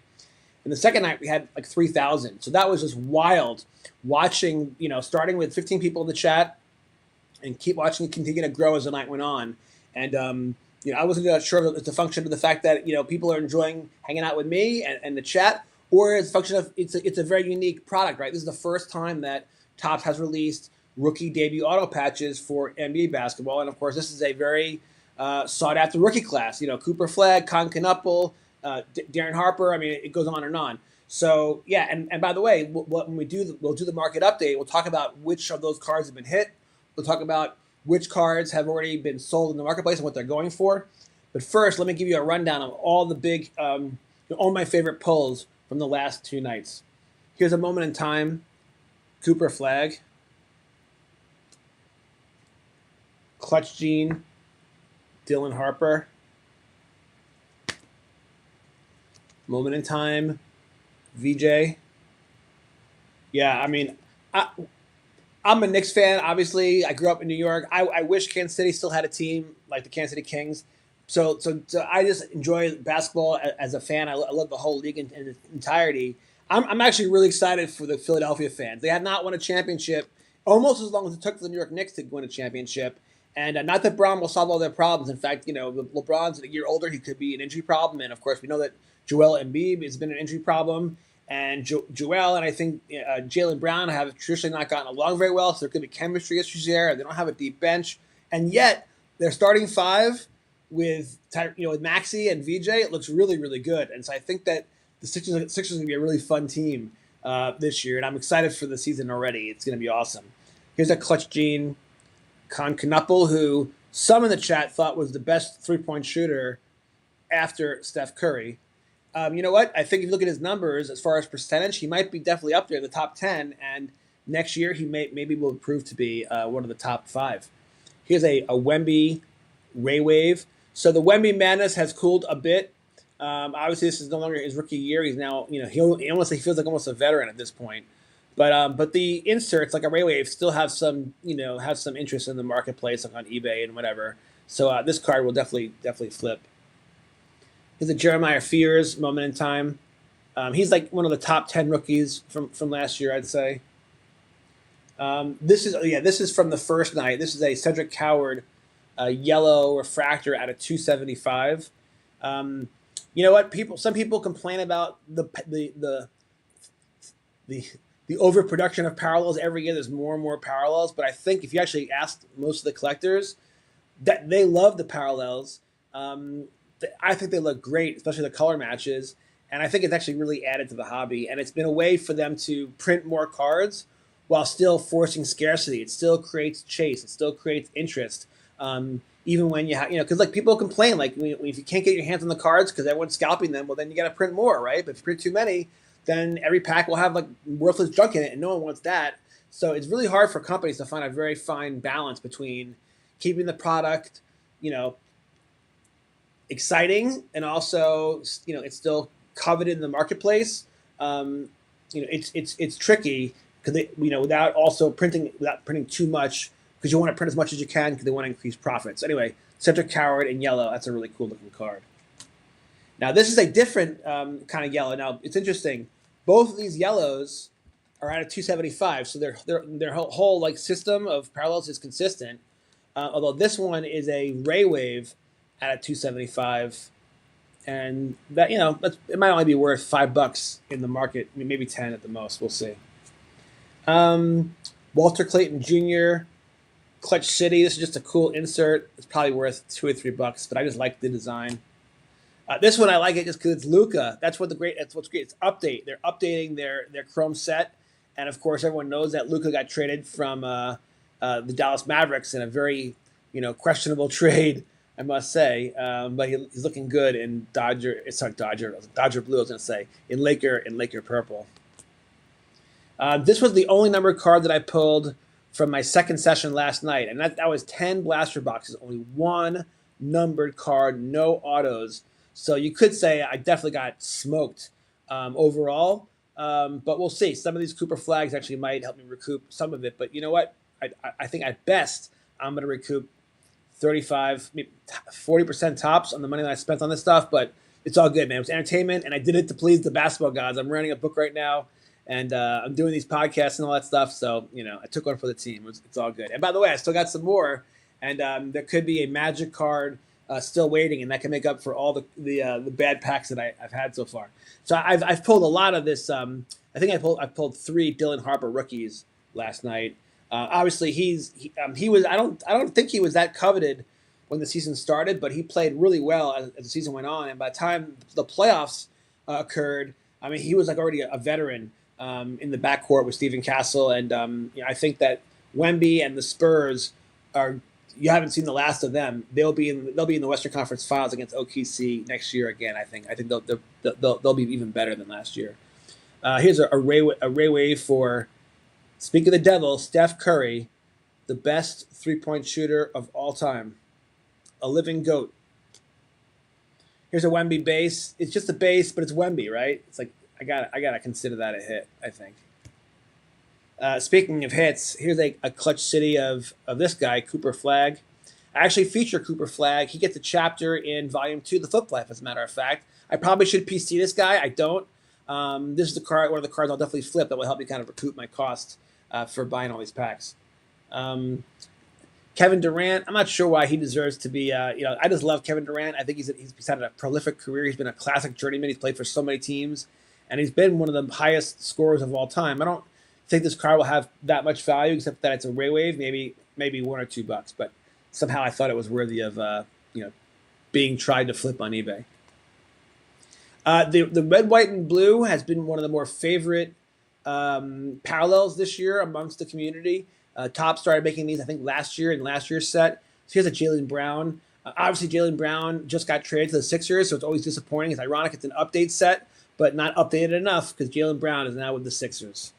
And the second night we had like 3,000. So that was just wild watching, starting with 15 people in the chat and keep watching it continue to grow as the night went on. And, I wasn't sure if it's a function of the fact that, people are enjoying hanging out with me and the chat, or it's a function of it's a very unique product, right? This is the first time that Topps has released rookie debut auto patches for NBA basketball. And of course, this is a very sought after rookie class, Cooper Flag, Con Knuppel, Darren Harper. I mean, it goes on and on. So yeah, and by the way, when we'll do the market update. We'll talk about which of those cards have been hit. We'll talk about which cards have already been sold in the marketplace and what they're going for. But first, let me give you a rundown of all the big, all my favorite pulls from the last 2 nights. Here's a moment in time. Cooper Flag, Clutch Gene, Dylan Harper. Moment in time, VJ. Yeah, I mean, I'm a Knicks fan, obviously. I grew up in New York. I wish Kansas City still had a team like the Kansas City Kings. So I just enjoy basketball as a fan. I love the whole league in its entirety. I'm actually really excited for the Philadelphia fans. They have not won a championship almost as long as it took for the New York Knicks to win a championship. And not that Braun will solve all their problems. In fact, LeBron's a year older. He could be an injury problem. And, of course, we know that Joel Embiid has been an injury problem. And Joel and I think Jaylen Brown have traditionally not gotten along very well, so there could be chemistry issues there. They don't have a deep bench. And yet, their starting 5 with with Maxey and VJ, it looks really, really good. And so I think that the Sixers are going to be a really fun team this year, and I'm excited for the season already. It's going to be awesome. Here's a clutch gene, Con Knuppel, who some in the chat thought was the best three-point shooter after Steph Curry. You know what? I think if you look at his numbers as far as percentage, he might be definitely up there in the top 10, and next year he maybe will prove to be one of the top 5. Here's a Wemby Ray Wave. So the Wemby madness has cooled a bit. Obviously, this is no longer his rookie year. He's now, he feels like almost a veteran at this point. But the inserts like a Ray Wave still have some interest in the marketplace, like on eBay and whatever. So this card will definitely flip. Here's a Jeremiah Fears moment in time. He's like one of the top 10 rookies from last year, I'd say. This is from the first night. This is a Cedric Coward yellow refractor at a 275. You know what? Some people complain about the overproduction of parallels every year. There's more and more parallels, but I think if you actually ask most of the collectors, that they love the parallels. I think they look great, especially the color matches, and I think it's actually really added to the hobby. And it's been a way for them to print more cards while still forcing scarcity. It still creates chase. It still creates interest. Even when you have, because like people complain, like if you can't get your hands on the cards because everyone's scalping them, well then you got to print more, right? But if you print too many, then every pack will have like worthless junk in it, and no one wants that. So it's really hard for companies to find a very fine balance between keeping the product, exciting, and also it's still coveted in the marketplace. It's tricky because without printing too much, because you want to print as much as you can because they want to increase profits. Anyway, Cedric Coward in yellow, that's a really cool looking card. Now this is a different kind of yellow. Now it's interesting. Both of these yellows are at a 275, so their whole like system of parallels is consistent. Although this one is a Ray Wave at a 275, and that it might only be worth $5 in the market, maybe 10 at the most. We'll see. Walter Clayton Jr. Clutch City. This is just a cool insert. It's probably worth $2 or $3, but I just like the design. This one I like it just because it's Luka. That's what's great. It's update. They're updating their Chrome set, and of course everyone knows that Luka got traded from the Dallas Mavericks in a very questionable trade, I must say. But he's looking good in Dodger blue. I was going to say in Laker purple. This was the only numbered card that I pulled from my second session last night, and that was 10 blaster boxes, only one numbered card, no autos. So you could say I definitely got smoked overall, but we'll see. Some of these Cooper flags actually might help me recoup some of it, but you know what? I think at best I'm going to recoup 35, maybe 40% tops on the money that I spent on this stuff, but it's all good, man. It was entertainment, and I did it to please the basketball gods. I'm running a book right now, and I'm doing these podcasts and all that stuff, so I took one for the team. It's all good. And by the way, I still got some more, and there could be a Magic card still waiting, and that can make up for all the bad packs that I've had so far. So I've pulled a lot of this. I think I pulled 3 Dylan Harper rookies last night. Obviously, he was. I don't think he was that coveted when the season started, but he played really well as the season went on. And by the time the playoffs occurred, I mean, he was like already a veteran in the backcourt with Stephen Castle, and I think that Wemby and the Spurs are. You haven't seen the last of them. They'll be in the Western Conference Finals against OKC next year again. I think they'll be even better than last year. Here's a Ray Wave for, speak of the devil, Steph Curry, the best 3-point shooter of all time, a living GOAT. Here's a Wemby base. It's just a base, but it's Wemby, right? It's like I gotta consider that a hit, I think. Speaking of hits, here's a clutch city of this guy, Cooper Flag. I actually feature Cooper Flag. He gets a chapter in Volume 2, The Flip Life, as a matter of fact. I probably should PC this guy. I don't. This is one of the cards I'll definitely flip that will help me kind of recoup my cost for buying all these packs. Kevin Durant, I'm not sure why he deserves to be, I just love Kevin Durant. I think he's had a prolific career. He's been a classic journeyman. He's played for so many teams, and he's been one of the highest scorers of all time. I don't think this card will have that much value, except that it's a Ray Wave, maybe $1 or $2, but somehow I thought it was worthy of being tried to flip on eBay. The red, white, and blue has been one of the more favorite parallels this year amongst the community. Top started making these, I think, last year in last year's set. So here's a Jaylen Brown. Obviously, Jaylen Brown just got traded to the Sixers, so it's always disappointing. It's ironic it's an update set, but not updated enough because Jaylen Brown is now with the Sixers.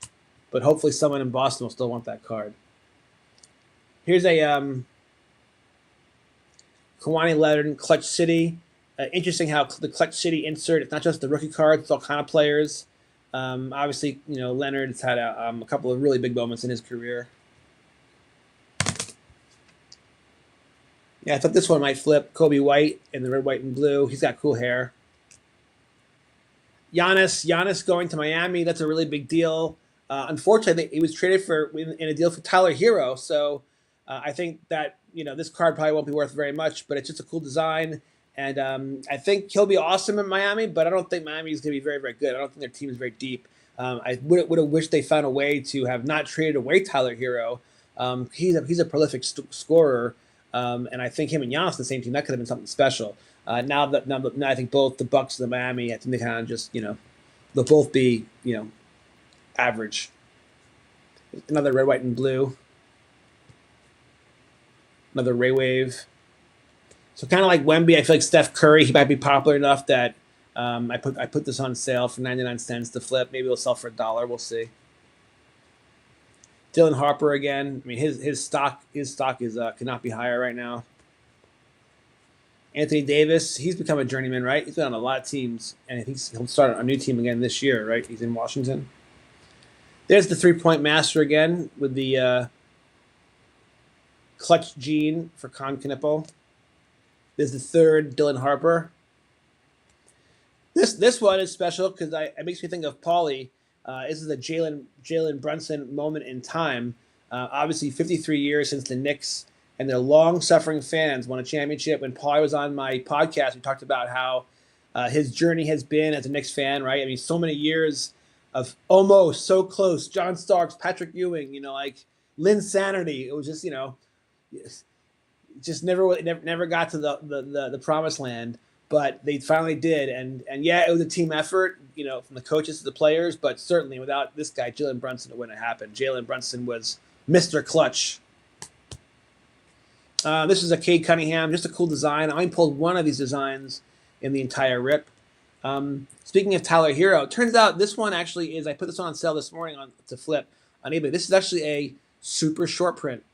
But hopefully someone in Boston will still want that card. Here's a Kawhi Leonard Clutch City. Interesting how the Clutch City insert, it's not just the rookie cards, it's all kind of players. Obviously, Leonard has had a couple of really big moments in his career. Yeah, I thought this one might flip. Kobe White in the red, white, and blue. He's got cool hair. Giannis going to Miami. That's a really big deal. Unfortunately, he was traded in a deal for Tyler Hero. So I think that this card probably won't be worth very much, but it's just a cool design. And I think he'll be awesome in Miami, but I don't think Miami is going to be very, very good. I don't think their team is very deep. I would have wished they found a way to have not traded away Tyler Hero. He's a prolific scorer. And I think him and Giannis on the same team, that could have been something special. Now I think both the Bucks and the Miami, I think they kind of just, they'll both be, average. Another red, white, and blue. Another Ray Wave. So kind of like Wemby, I feel like Steph Curry, he might be popular enough that I put this on sale for 99 cents to flip. Maybe it'll sell for $1. We'll see. Dylan Harper again. I mean, his stock is cannot be higher right now. Anthony Davis, he's become a journeyman, right? He's been on a lot of teams, and I think he'll start a new team again this year, right? He's in Washington. There's the 3-point master again with the clutch gene for Con Knippel. There's the third Dylan Harper. This one is special because it makes me think of Paulie. This is a Jalen Brunson moment in time. Obviously, 53 years since the Knicks and their long-suffering fans won a championship. When Paulie was on my podcast, we talked about how his journey has been as a Knicks fan, right? I mean, so many years of almost so close. John Starks, Patrick Ewing, like Lynn Sanity. It was just, just never got to the promised land. But they finally did, and yeah, it was a team effort, from the coaches to the players. But certainly, without this guy, Jalen Brunson, it wouldn't have happened. Jalen Brunson was Mr. Clutch. This is a Cade Cunningham, just a cool design. I only pulled one of these designs in the entire rip. Speaking of Tyler Hero, it turns out this one actually is. I put this on sale this morning to flip on eBay. This is actually a super short print.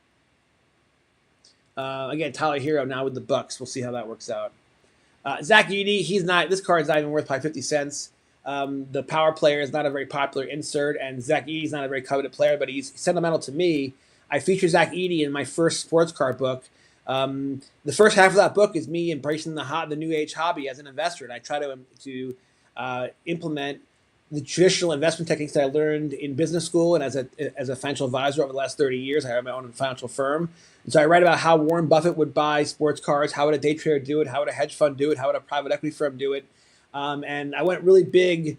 Again, Tyler Hero now with the Bucks. We'll see how that works out. Zach Edey, this card's not even worth probably 50 cents. The power player is not a very popular insert, and Zach Edey's not a very coveted player, but he's sentimental to me. I feature Zach Edey in my first sports card book. The first half of that book is me embracing the new age hobby as an investor, and I try to implement the traditional investment techniques that I learned in business school and as a financial advisor over the last 30 years. I have my own financial firm. And so I write about how Warren Buffett would buy sports cards, how would a day trader do it, how would a hedge fund do it, how would a private equity firm do it. And I went really big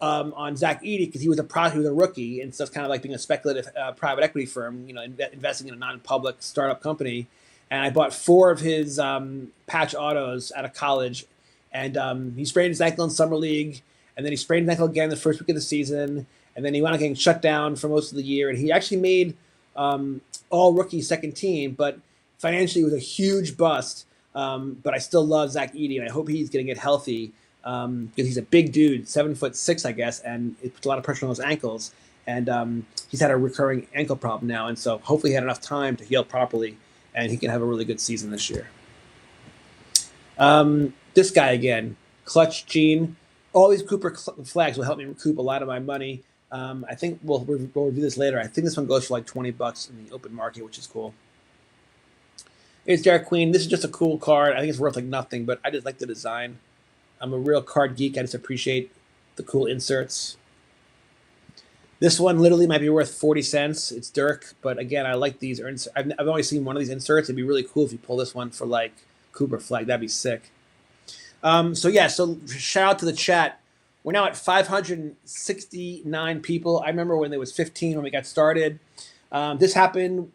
on Zach Edey because he was a rookie, and so it's kind of like being a speculative private equity firm, investing in a non-public startup company. And I bought 4 of his patch autos out of college, and he sprained his ankle in summer league, and then he sprained his ankle again the first week of the season, and then he wound up getting shut down for most of the year. And he actually made all rookie second team, but financially it was a huge bust. But I still love Zach Edey, and I hope he's going to get healthy because he's a big dude, 7'6", I guess, and it puts a lot of pressure on his ankles. And he's had a recurring ankle problem now, and so hopefully he had enough time to heal properly, and he can have a really good season this year. This guy again, Clutch Gene. All these Cooper flags will help me recoup a lot of my money. I think we'll review this later. I think this one goes for like $20 in the open market, which is cool. Here's Derek Queen. This is just a cool card. I think it's worth like nothing, but I just like the design. I'm a real card geek. I just appreciate the cool inserts. This one literally might be worth 40 cents. It's Dirk, but again, I like these. I've only seen one of these inserts. It'd be really cool if you pull this one for like Cooper flag. That'd be sick. So shout out to the chat. We're now at 569 people. I remember when there was 15 when we got started. This happened,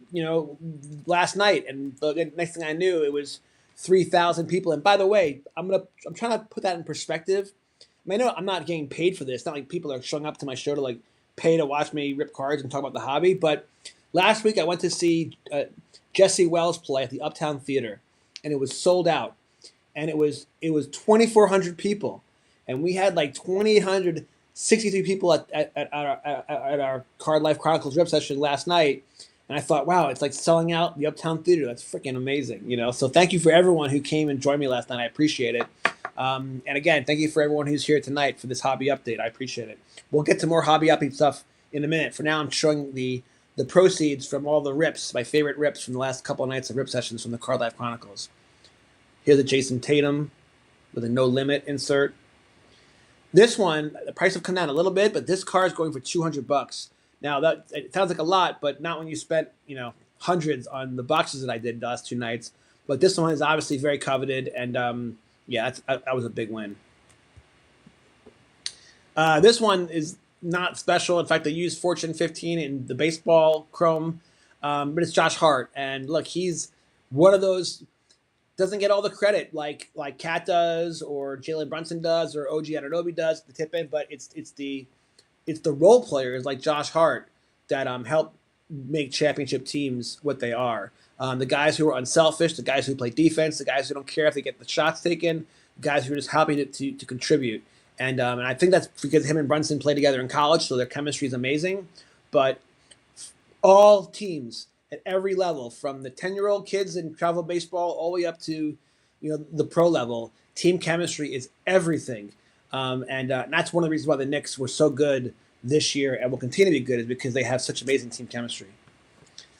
last night, and the next thing I knew, it was 3,000 people. And by the way, I'm trying to put that in perspective. I mean, I know I'm not getting paid for this. It's not like people are showing up to my show to like pay to watch me rip cards and talk about the hobby. But last week I went to see Jesse Wells play at the Uptown Theater, and it was sold out. And it was 2,400 people, and we had like 2,863 people at our Card Life Chronicles rip session last night. And I thought, wow, it's like selling out the Uptown Theater. That's freaking amazing, you know. So thank you for everyone who came and joined me last night. I appreciate it. And again, thank you for everyone who's here tonight for this hobby update. I appreciate it. We'll get to more hobby update stuff in a minute. For now, I'm showing the proceeds from all the rips, my favorite rips from the last couple of nights of rip sessions from the Card Life Chronicles. Here's a Jason Tatum with a no limit insert. This one, the price will come down a little bit, but this card is going for $200. Now that it sounds like a lot, but not when you spent hundreds on the boxes that I did the last two nights. But this one is obviously very coveted, and yeah, that was a big win. This one is not special. In fact, they used Fortune 15 in the baseball chrome, but it's Josh Hart, and look, he's one of those. Doesn't get all the credit like Kat does or Jalen Brunson does or OG Anunoby does the tip in, but it's the role players like Josh Hart that help make championship teams what they are. The guys who are unselfish, the guys who play defense, the guys who don't care if they get the shots taken, the guys who are just happy to contribute. And I think that's because him and Brunson play together in college, so their chemistry is amazing. But all teams at every level, from the 10-year-old kids in travel baseball all the way up to the pro level, team chemistry is everything. And that's one of the reasons why the Knicks were so good this year and will continue to be good, is because they have such amazing team chemistry.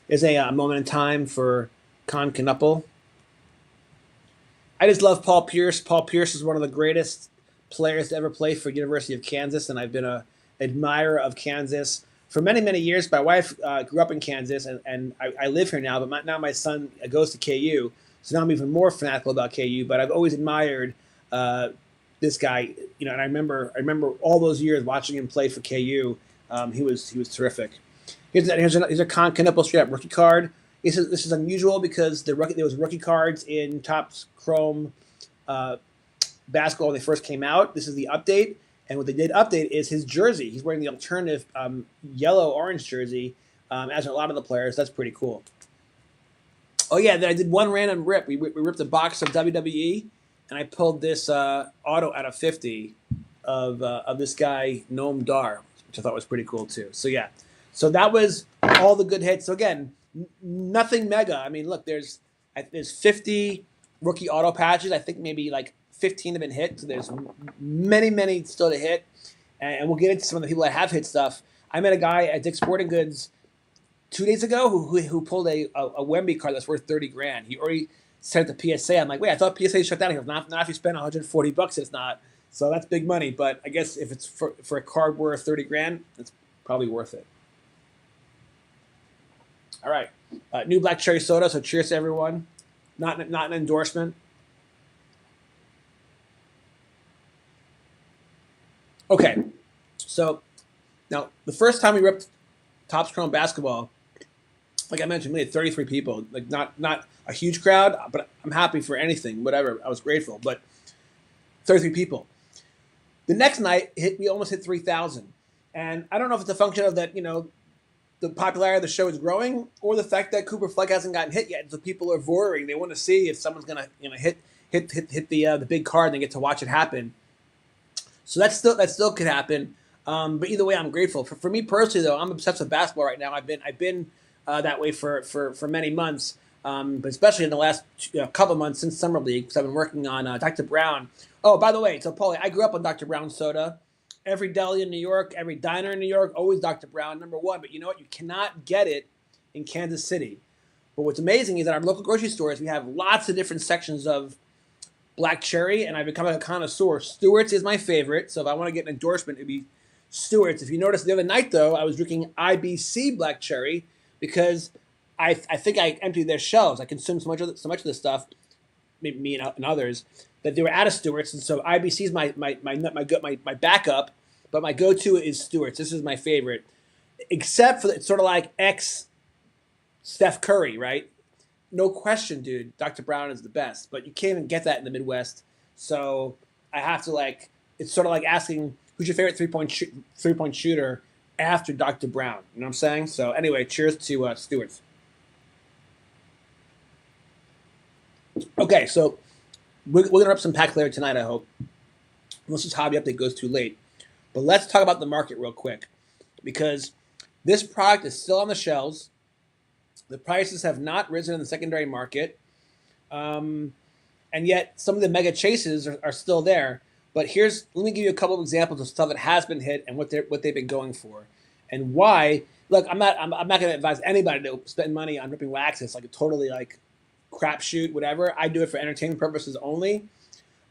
There's a moment in time for Con Knuppel. I just love Paul Pierce. Paul Pierce is one of the greatest players to ever play for University of Kansas, and I've been an admirer of Kansas for many, many years. My wife grew up in Kansas, and I live here now, but now my son goes to KU, so now I'm even more fanatical about KU, but I've always admired this guy, and I remember all those years watching him play for KU. He was terrific. Here's a Con Knuppel straight up rookie card. This is unusual because there was rookie cards in Topps Chrome basketball when they first came out. This is the update, and what they did update is his jersey. He's wearing the alternative yellow-orange jersey, as are a lot of the players. That's pretty cool. Oh yeah, then I did one random rip. We ripped a box of WWE, and I pulled this auto out of 50 of this guy Noam Dar, which I thought was pretty cool too. So yeah, so that was all the good hits. So again, nothing mega. I mean, look, there's 50 rookie auto patches. I think maybe like 15 have been hit. So there's many still to hit, and we'll get into some of the people that have hit stuff. I met a guy at Dick's Sporting Goods 2 days ago who pulled a Wemby card that's worth $30,000. He already sent it to PSA. I'm like, wait, I thought PSA shut down. He goes, not if you spend $140, it's not. So that's big money. But I guess if it's for a card worth $30,000, it's probably worth it. All right, new black cherry soda. So cheers to everyone. Not an endorsement. Okay, so now the first time we ripped Topps Chrome basketball, like I mentioned, we had 33 people. Like not a huge crowd, but I'm happy for anything, whatever. I was grateful, but 33 people. The next night, we almost hit 3,000, and I don't know if it's a function of that, the popularity of the show is growing, or the fact that Cooper Fleck hasn't gotten hit yet, so people are voring. They want to see if someone's gonna, hit the big card and they get to watch it happen. So that still could happen. But either way, I'm grateful. For me personally, though, I'm obsessed with basketball right now. I've been that way for many months, but especially in the last couple of months since Summer League, because I've been working on Dr. Brown. Oh, by the way, so Paulie, I grew up on Dr. Brown soda. Every deli in New York, every diner in New York, always Dr. Brown, number one. But you know what? You cannot get it in Kansas City. But what's amazing is that our local grocery stores, we have lots of different sections of black cherry, and I've become a connoisseur. Stewart's is my favorite, so if I want to get an endorsement, it'd be Stewart's. If you noticed the other night, though, I was drinking IBC black cherry because I think I emptied their shelves. I consumed so much of this stuff, maybe me and others, that they were out of Stewart's, and so IBC is my backup, but my go-to is Stewart's. This is my favorite, except for it's sort of like Steph Curry, right? no question, dude, Dr. Brown is the best, but you can't even get that in the Midwest. So I have to like, it's sort of like asking who's your favorite 3-point shooter after Dr. Brown. You know what I'm saying? So anyway, cheers to Stewart's. Okay, so we're gonna rip some packs later tonight. I hope, unless this hobby update goes too late. But let's talk about the market real quick, because this product is still on the shelves. The prices have not risen in the secondary market. And yet some of the mega chases are still there. But let me give you a couple of examples of stuff that has been hit and what they've been going for, and why. Look, I'm not going to advise anybody to spend money on ripping wax. It's like a totally like crapshoot, whatever. I do it for entertainment purposes only.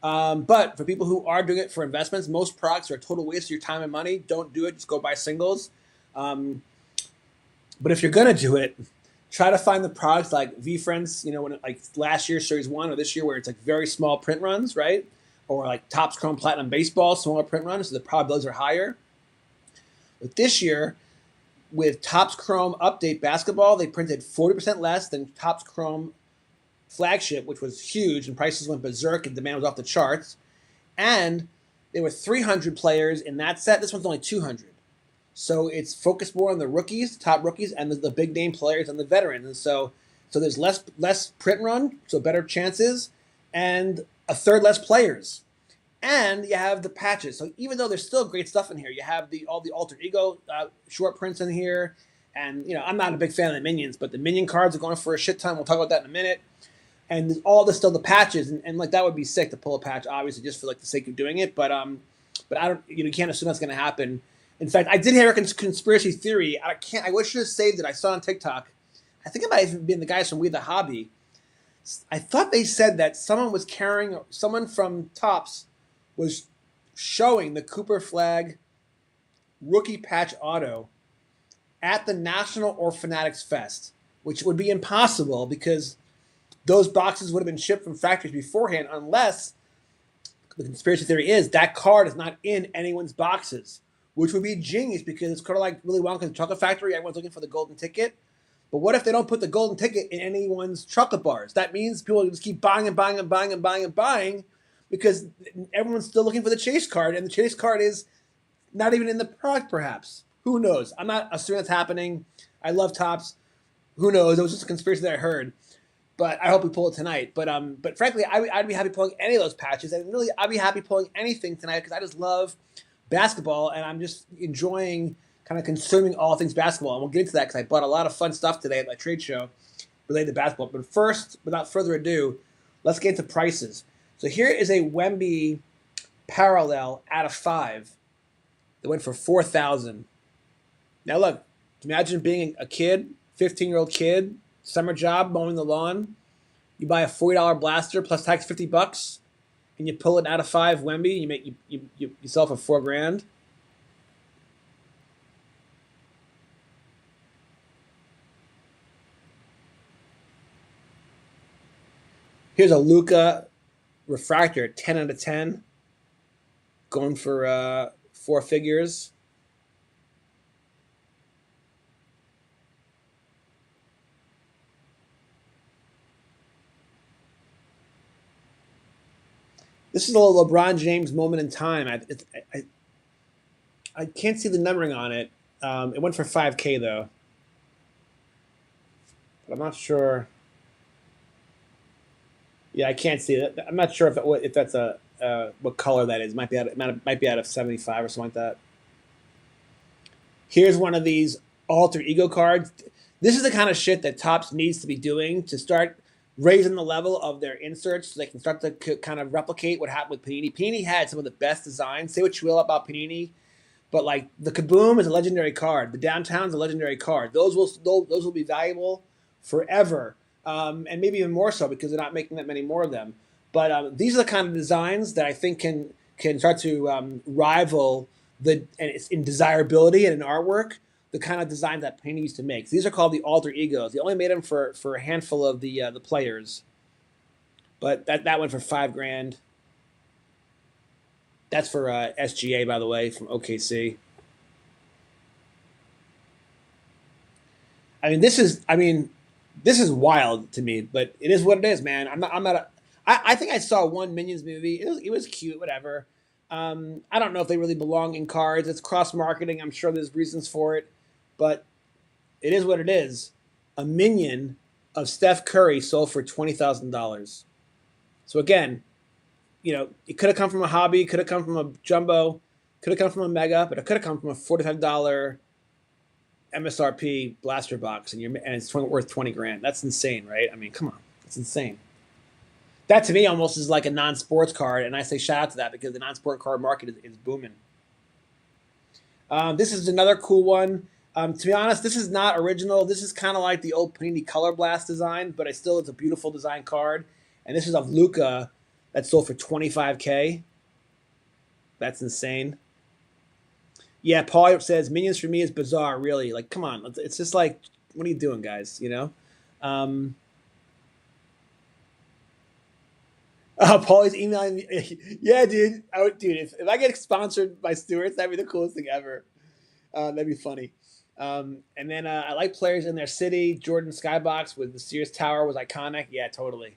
But for people who are doing it for investments, most products are a total waste of your time and money. Don't do it. Just go buy singles. But if you're gonna do it, try to find the products like VFriends, when like last year Series 1 or this year where it's like very small print runs, right? Or like Topps Chrome Platinum Baseball, smaller print runs, so the probabilities are higher. But this year, with Topps Chrome Update Basketball, they printed 40% less than Topps Chrome Flagship, which was huge, and prices went berserk and demand was off the charts. And there were 300 players in that set. This one's only 200. So it's focused more on the rookies, top rookies, and the big name players and the veterans. And so there's less print run, so better chances, and a third less players. And you have the patches. So even though there's still great stuff in here, you have all the alter ego short prints in here. And I'm not a big fan of the minions, but the minion cards are going for a shit ton. We'll talk about that in a minute. And all this still the patches, and like that would be sick to pull a patch, obviously, just for like the sake of doing it. But I don't, you can't assume that's going to happen. In fact, I did hear a conspiracy theory. I wish I should have saved it. I saw it on TikTok. I think it might have been the guys from We the Hobby. I thought they said that someone from Topps was showing the Cooper Flag rookie patch auto at the National or Fanatics Fest, which would be impossible because those boxes would have been shipped from factories beforehand, unless the conspiracy theory is that card is not in anyone's boxes, which would be genius because it's kind of like Willy Wonka's Chocolate Factory. Everyone's looking for the golden ticket. But what if they don't put the golden ticket in anyone's chocolate bars? That means people just keep buying and buying and buying and buying and buying because everyone's still looking for the chase card, and the chase card is not even in the product, perhaps. Who knows? I'm not assuming that's happening. I love Topps. Who knows? It was just a conspiracy that I heard. But I hope we pull it tonight. But frankly, I'd be happy pulling any of those patches. And really, I'd be happy pulling anything tonight because I just love basketball, and I'm just enjoying kind of consuming all things basketball. And we'll get into that because I bought a lot of fun stuff today at my trade show related to basketball. But first, without further ado, let's get into prices. So here is a Wemby parallel out of 5 that went for $4,000. Now look, imagine being a kid, 15-year-old kid, summer job, mowing the lawn. You buy a $40 blaster plus tax $50, and you pull it out of 5 Wemby. You make you sell for $4,000. Here's a Luka refractor, 10 out of 10, going for 4 figures. This is a little LeBron James moment in time. I can't see the numbering on it. It went for $5K though, but I'm not sure. Yeah, I can't see it. I'm not sure if that's what color that is. Might be out of 75 or something like that. Here's one of these alter ego cards. This is the kind of shit that Topps needs to be doing to start raising the level of their inserts so they can start to kind of replicate what happened with Panini. Panini had some of the best designs. Say what you will about Panini, but like the Kaboom is a legendary card. The Downtown's a legendary card. Those will be valuable forever, and maybe even more so because they're not making that many more of them. But these are the kind of designs that I think can start to rival in desirability and in artwork the kind of design that Panini used to make. These are called the alter egos. They only made them for a handful of the players, but that went for $5,000. That's for SGA, by the way, from OKC. This is wild to me, but it is what it is, man. I'm not. I think I saw one Minions movie. It was cute, whatever. I don't know if they really belong in cards. It's cross marketing. I'm sure there's reasons for it, but it is what it is. A minion of Steph Curry sold for $20,000. So again, it could have come from a hobby, could have come from a jumbo, could have come from a mega, but it could have come from a $45 MSRP blaster box, and it's worth 20 grand. That's insane, right? I mean, come on, that's insane. That to me almost is like a non-sports card, and I say shout out to that because the non-sport card market is booming. This is another cool one. To be honest, this is not original. This is kind of like the old Panini Color Blast design, but it's a beautiful design card. And this is of Luca that sold for 25K. That's insane. Yeah, Paul says Minions for me is bizarre. Really, like, come on, it's just like, what are you doing, guys? Um, Paul is emailing me. Yeah, dude. Dude, if I get sponsored by Stewart's, that'd be the coolest thing ever. That'd be funny. And then I like players in their city. Jordan Skybox with the Sears Tower was iconic. Yeah, totally.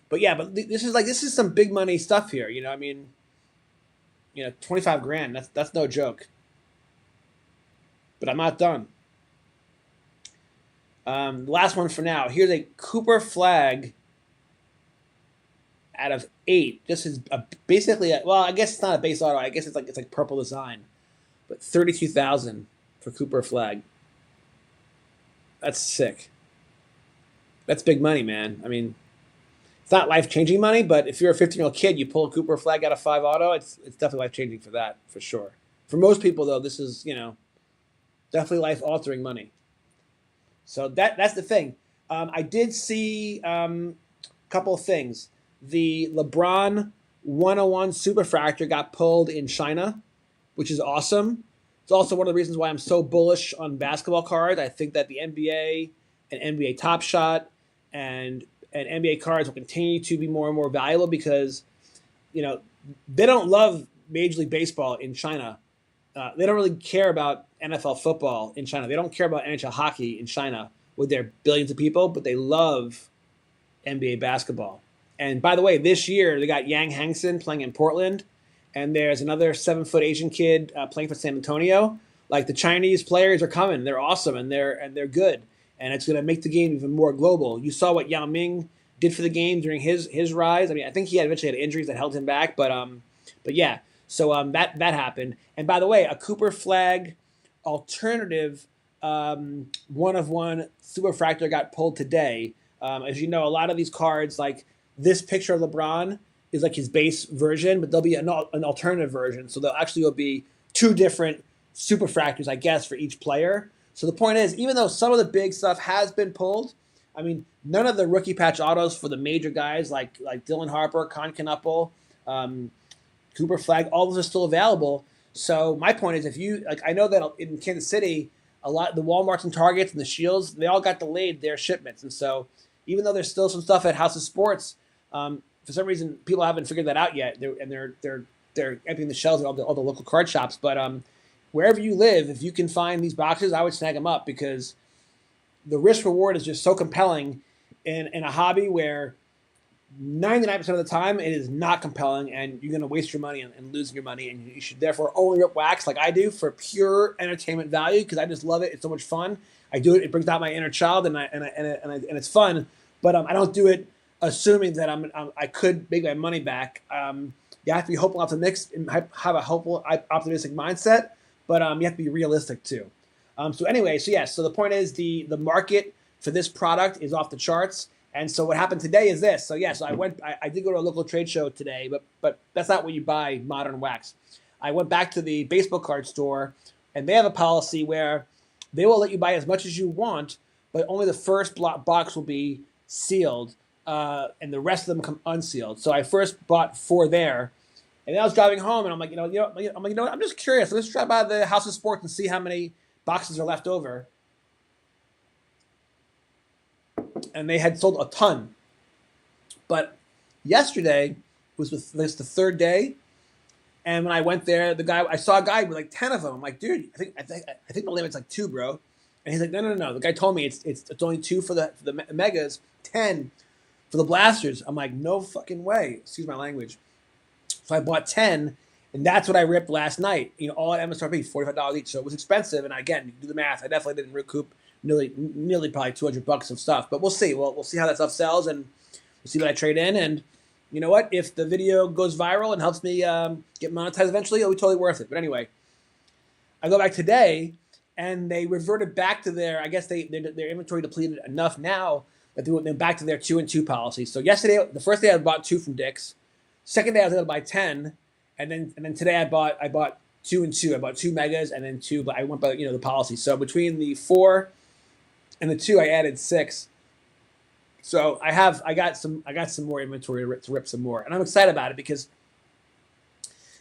But yeah, this is some big money stuff here. I mean, 25 grand. That's no joke. But I'm not done. Last one for now. Here's a Cooper Flag out of 8. This is basically well, I guess it's not a base auto. I guess it's like purple design, but 32,000 for Cooper Flag. That's sick. That's big money, man. I mean, it's not life changing money, but if you're a 15-year-old kid, you pull a Cooper Flag out of 5 auto, it's definitely life changing for that, for sure. For most people, though, this is definitely life altering money. So that's the thing. I did see a couple of things. The LeBron 101 Superfractor got pulled in China, which is awesome. It's also one of the reasons why I'm so bullish on basketball cards. I think that the NBA and NBA Top Shot and NBA cards will continue to be more and more valuable because, they don't love Major League Baseball in China. They don't really care about NFL football in China. They don't care about NHL hockey in China with their billions of people, but they love NBA basketball. And by the way, this year they got Yang Hangson playing in Portland, and there's another 7-foot Asian kid playing for San Antonio. Like, the Chinese players are coming; they're awesome and they're good, and it's going to make the game even more global. You saw what Yao Ming did for the game during his rise. I mean, I think he eventually had injuries that held him back, but yeah. So that happened. And by the way, a Cooper Flag alternative 1-of-1 Superfractor got pulled today. As you know, a lot of these cards, like this picture of LeBron, is like his base version, but there'll be an alternative version. So will be 2 different Superfractors, I guess, for each player. So the point is, even though some of the big stuff has been pulled, I mean, none of the rookie patch autos for the major guys like Dylan Harper, Con Knuckle, Cooper Flag, all those are still available. So my point is, if you I know that in Kansas City, a lot the Walmarts and Targets and the Shields, they all got delayed their shipments, and so even though there's still some stuff at House of Sports, for some reason people haven't figured that out yet. They're emptying the shelves at all the local card shops. But wherever you live, if you can find these boxes, I would snag them up because the risk reward is just so compelling in a hobby where 99% of the time it is not compelling, and you're going to waste your money and lose your money, and you should therefore only rip wax like I do for pure entertainment value because I just love it. It's so much fun. I do it. It brings out my inner child, and it's fun. But I don't do it assuming that I could make my money back. You have to be hopeful, optimistic, and have a hopeful, optimistic mindset, but you have to be realistic too. So the point is the market for this product is off the charts. And so what happened today is this. So I did go to a local trade show today, but that's not where you buy modern wax. I went back to the baseball card store, and they have a policy where they will let you buy as much as you want, but only the first box will be sealed, and the rest of them come unsealed. So I first bought 4 there, and then I was driving home, and I'm like, I'm just curious. Let's drive by the House of Sports and see how many boxes are left over. And they had sold a ton. But yesterday was the 3rd day, and when I went there, I saw a guy with like 10 of them. I'm like, dude, I think the limit's like 2, bro. And he's like, no. The guy told me it's only 2 for the megas, 10 for the blasters. I'm like, no fucking way. Excuse my language. So I bought 10, and that's what I ripped last night. All at MSRP, $45 each. So it was expensive. And again, you do the math. I definitely didn't recoup nearly probably $200 of stuff. But we'll see. We'll see how that stuff sells, and we'll see what I trade in. And you know what? If the video goes viral and helps me get monetized eventually, it'll be totally worth it. But anyway, I go back today, and they reverted back to their inventory depleted enough now that they went back to their 2 and 2 policy. So yesterday, the first day I bought 2 from Dick's. Second day I was able to buy 10, and then today I bought 2 and 2. I bought 2 megas and then 2, but I went by the policy. So between the 4 and the 2, I added 6. So I got some more inventory to rip some more, and I'm excited about it because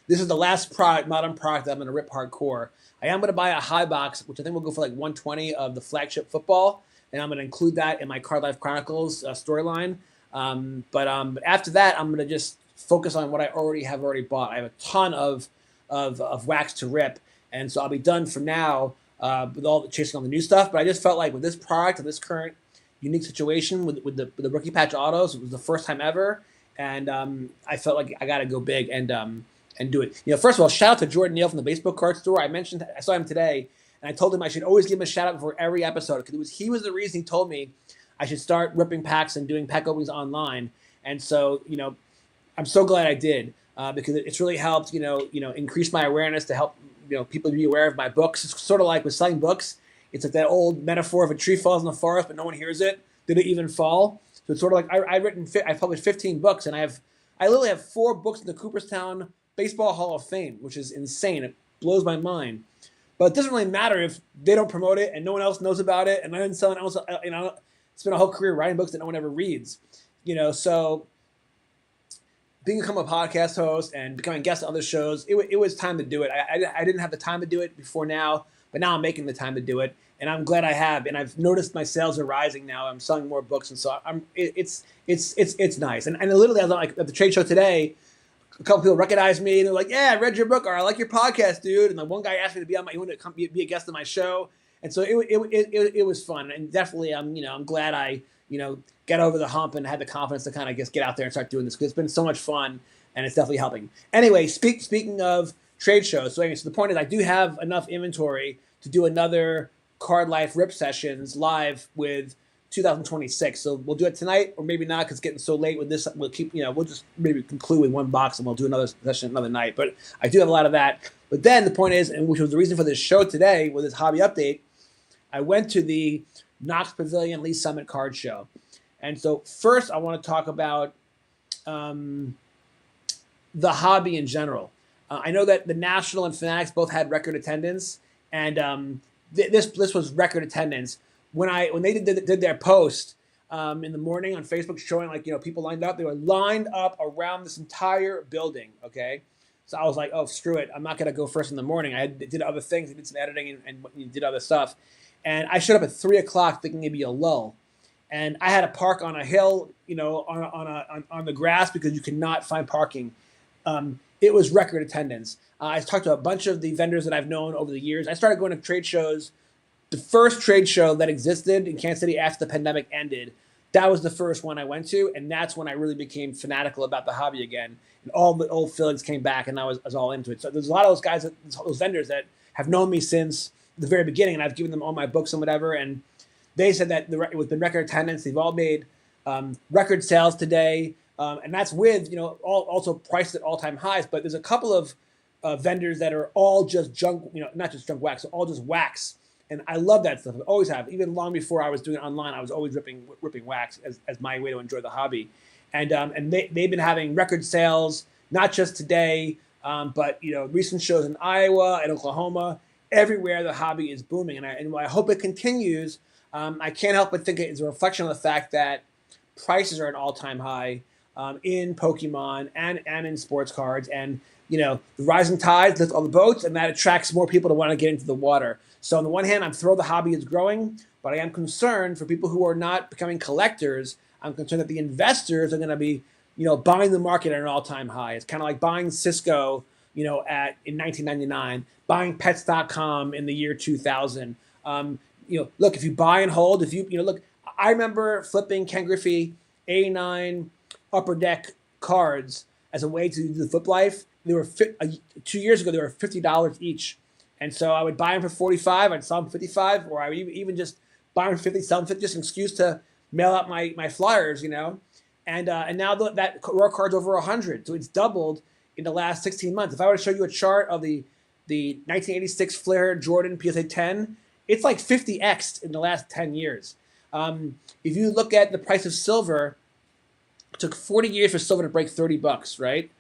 this is the last modern product that I'm going to rip hardcore. I am going to buy a high box, which I think will go for like $120 of the flagship football, and I'm going to include that in my Card Life Chronicles storyline. But after that, I'm going to just focus on what I already bought. I have a ton of wax to rip, and so I'll be done for now with all the chasing all the new stuff. But I just felt like with this product and this current unique situation with the rookie patch autos, it was the first time ever, and I felt like I got to go big and do it. First of all, shout out to Jordan Neal from the baseball card store. I saw him today, and I told him I should always give him a shout out before every episode because he was the reason he told me I should start ripping packs and doing pack openings online. And so I'm so glad I did because it's really helped increase my awareness to help people be aware of my books. It's sort of like with selling books. It's like that old metaphor of a tree falls in the forest but no one hears it. Did it even fall? So it's sort of like I've published 15 books, and I literally have 4 books in the Cooperstown Baseball Hall of Fame, which is insane. It blows my mind. But it doesn't really matter if they don't promote it and no one else knows about it, and I didn't sell it. Spent a whole career writing books that no one ever reads. So become a podcast host and becoming a guest on other shows, it was time to do it. I didn't have the time to do it before now, but now I'm making the time to do it, and I'm glad I have. And I've noticed my sales are rising now. I'm selling more books, and so it's nice. And literally, I was like at the trade show today. A couple people recognized me, and they're like, "Yeah, I read your book, or I like your podcast, dude." And the one guy asked me to be on he wanted to come be a guest on my show, and so it was fun. And definitely, I'm glad I get over the hump and had the confidence to kind of just get out there and start doing this because it's been so much fun, and it's definitely helping. Anyway, speaking of trade shows, so the point is I do have enough inventory to do another Card Life Rip Sessions live with 2026. So we'll do it tonight, or maybe not because it's getting so late with this. We'll keep, we'll just maybe conclude with 1 box and we'll do another session another night. But I do have a lot of that. But then the point is, and which was the reason for this show today with this hobby update, I went to the Knox Pavilion Lee Summit Card Show. And so first I want to talk about the hobby in general. I know that the National and Fanatics both had record attendance, and this was record attendance. When they did their post in the morning on Facebook showing people lined up, they were lined up around this entire building. Okay, so I was like, oh screw it, I'm not gonna go first in the morning. I did other things, I did some editing and did other stuff, and I showed up at 3:00 thinking it'd be a lull, and I had to park on a hill, on the grass because you could not find parking. It was record attendance. I talked to a bunch of the vendors that I've known over the years. I started going to trade shows. The first trade show that existed in Kansas City after the pandemic ended, that was the first one I went to, and that's when I really became fanatical about the hobby again. And all the old feelings came back, and I was all into it. So there's a lot of those guys, those vendors that have known me since the very beginning, and I've given them all my books and whatever, and they said that it was been record attendance. They've all made record sales today, and that's with also priced at all-time highs. But there's a couple of vendors that are all just junk, not just junk wax, all just wax. And I love that stuff. I always have. Even long before I was doing it online, I was always ripping wax as my way to enjoy the hobby. And they've been having record sales, not just today, but recent shows in Iowa and Oklahoma. Everywhere the hobby is booming, and I hope it continues. I can't help but think it's a reflection of the fact that prices are at an all-time high in Pokemon and in sports cards, and the rising tides lifts all the boats, and that attracts more people to want to get into the water. So on the one hand, I'm thrilled the hobby is growing, but I am concerned for people who are not becoming collectors. I'm concerned that the investors are going to be, buying the market at an all-time high. It's kind of like buying Cisco, in 1999, buying Pets.com in the year 2000. Look, if you buy and hold, if look, I remember flipping Ken Griffey 89 Upper Deck cards as a way to do the flip life. They were 2 years ago. They were $50 each, and so I would buy them for 45. I'd sell them 55, or I would even just buy them for 50, sell them 50, just an excuse to mail out my flyers, and now that raw card's over 100, so it's doubled in the last 16 months. If I were to show you a chart of the 1986 Flair Jordan PSA 10, it's like 50x'd in the last 10 years. If you look at the price of silver, it took 40 years for silver to break $30, right?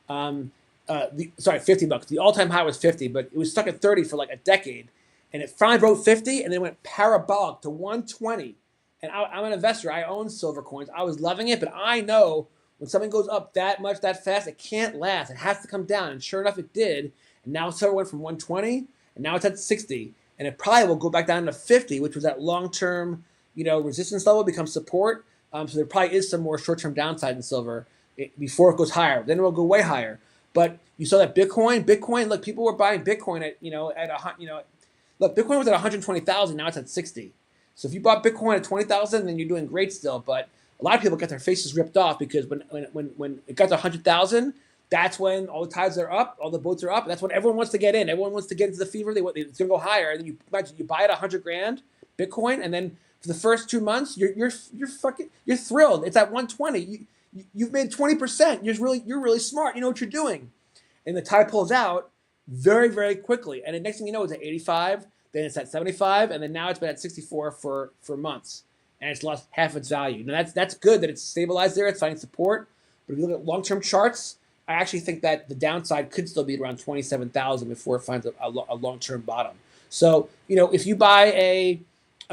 Sorry, $50. The all-time high was 50, but it was stuck at 30 for like a decade, and it finally broke 50, and then went parabolic to 120. And I'm an investor. I own silver coins. I was loving it, but I know when something goes up that much, that fast, it can't last. It has to come down, and sure enough, it did. And now silver went from 120, and now it's at 60, and it probably will go back down to 50, which was that long-term, resistance level, becomes support. So there probably is some more short-term downside in silver before it goes higher. Then it will go way higher. But you saw that Bitcoin. Look, people were buying Bitcoin look, Bitcoin was at 120,000. Now it's at 60. So if you bought Bitcoin at 20,000, then you're doing great still. But a lot of people get their faces ripped off because when it got to 100,000, that's when all the tides are up, all the boats are up. That's when everyone wants to get in. Everyone wants to get into the fever. It's gonna go higher. And then you buy it at 100 grand Bitcoin, and then for the first 2 months, you're thrilled. It's at 120. You've made 20%. You're really smart. You know what you're doing. And the tide pulls out very, very quickly. And the next thing you know, it's at 85. Then it's at 75, and then now it's been at 64 for months, and it's lost half its value. Now that's good that it's stabilized there. It's finding support. But if you look at long-term charts, I actually think that the downside could still be around 27,000 before it finds a long-term bottom. So if you buy a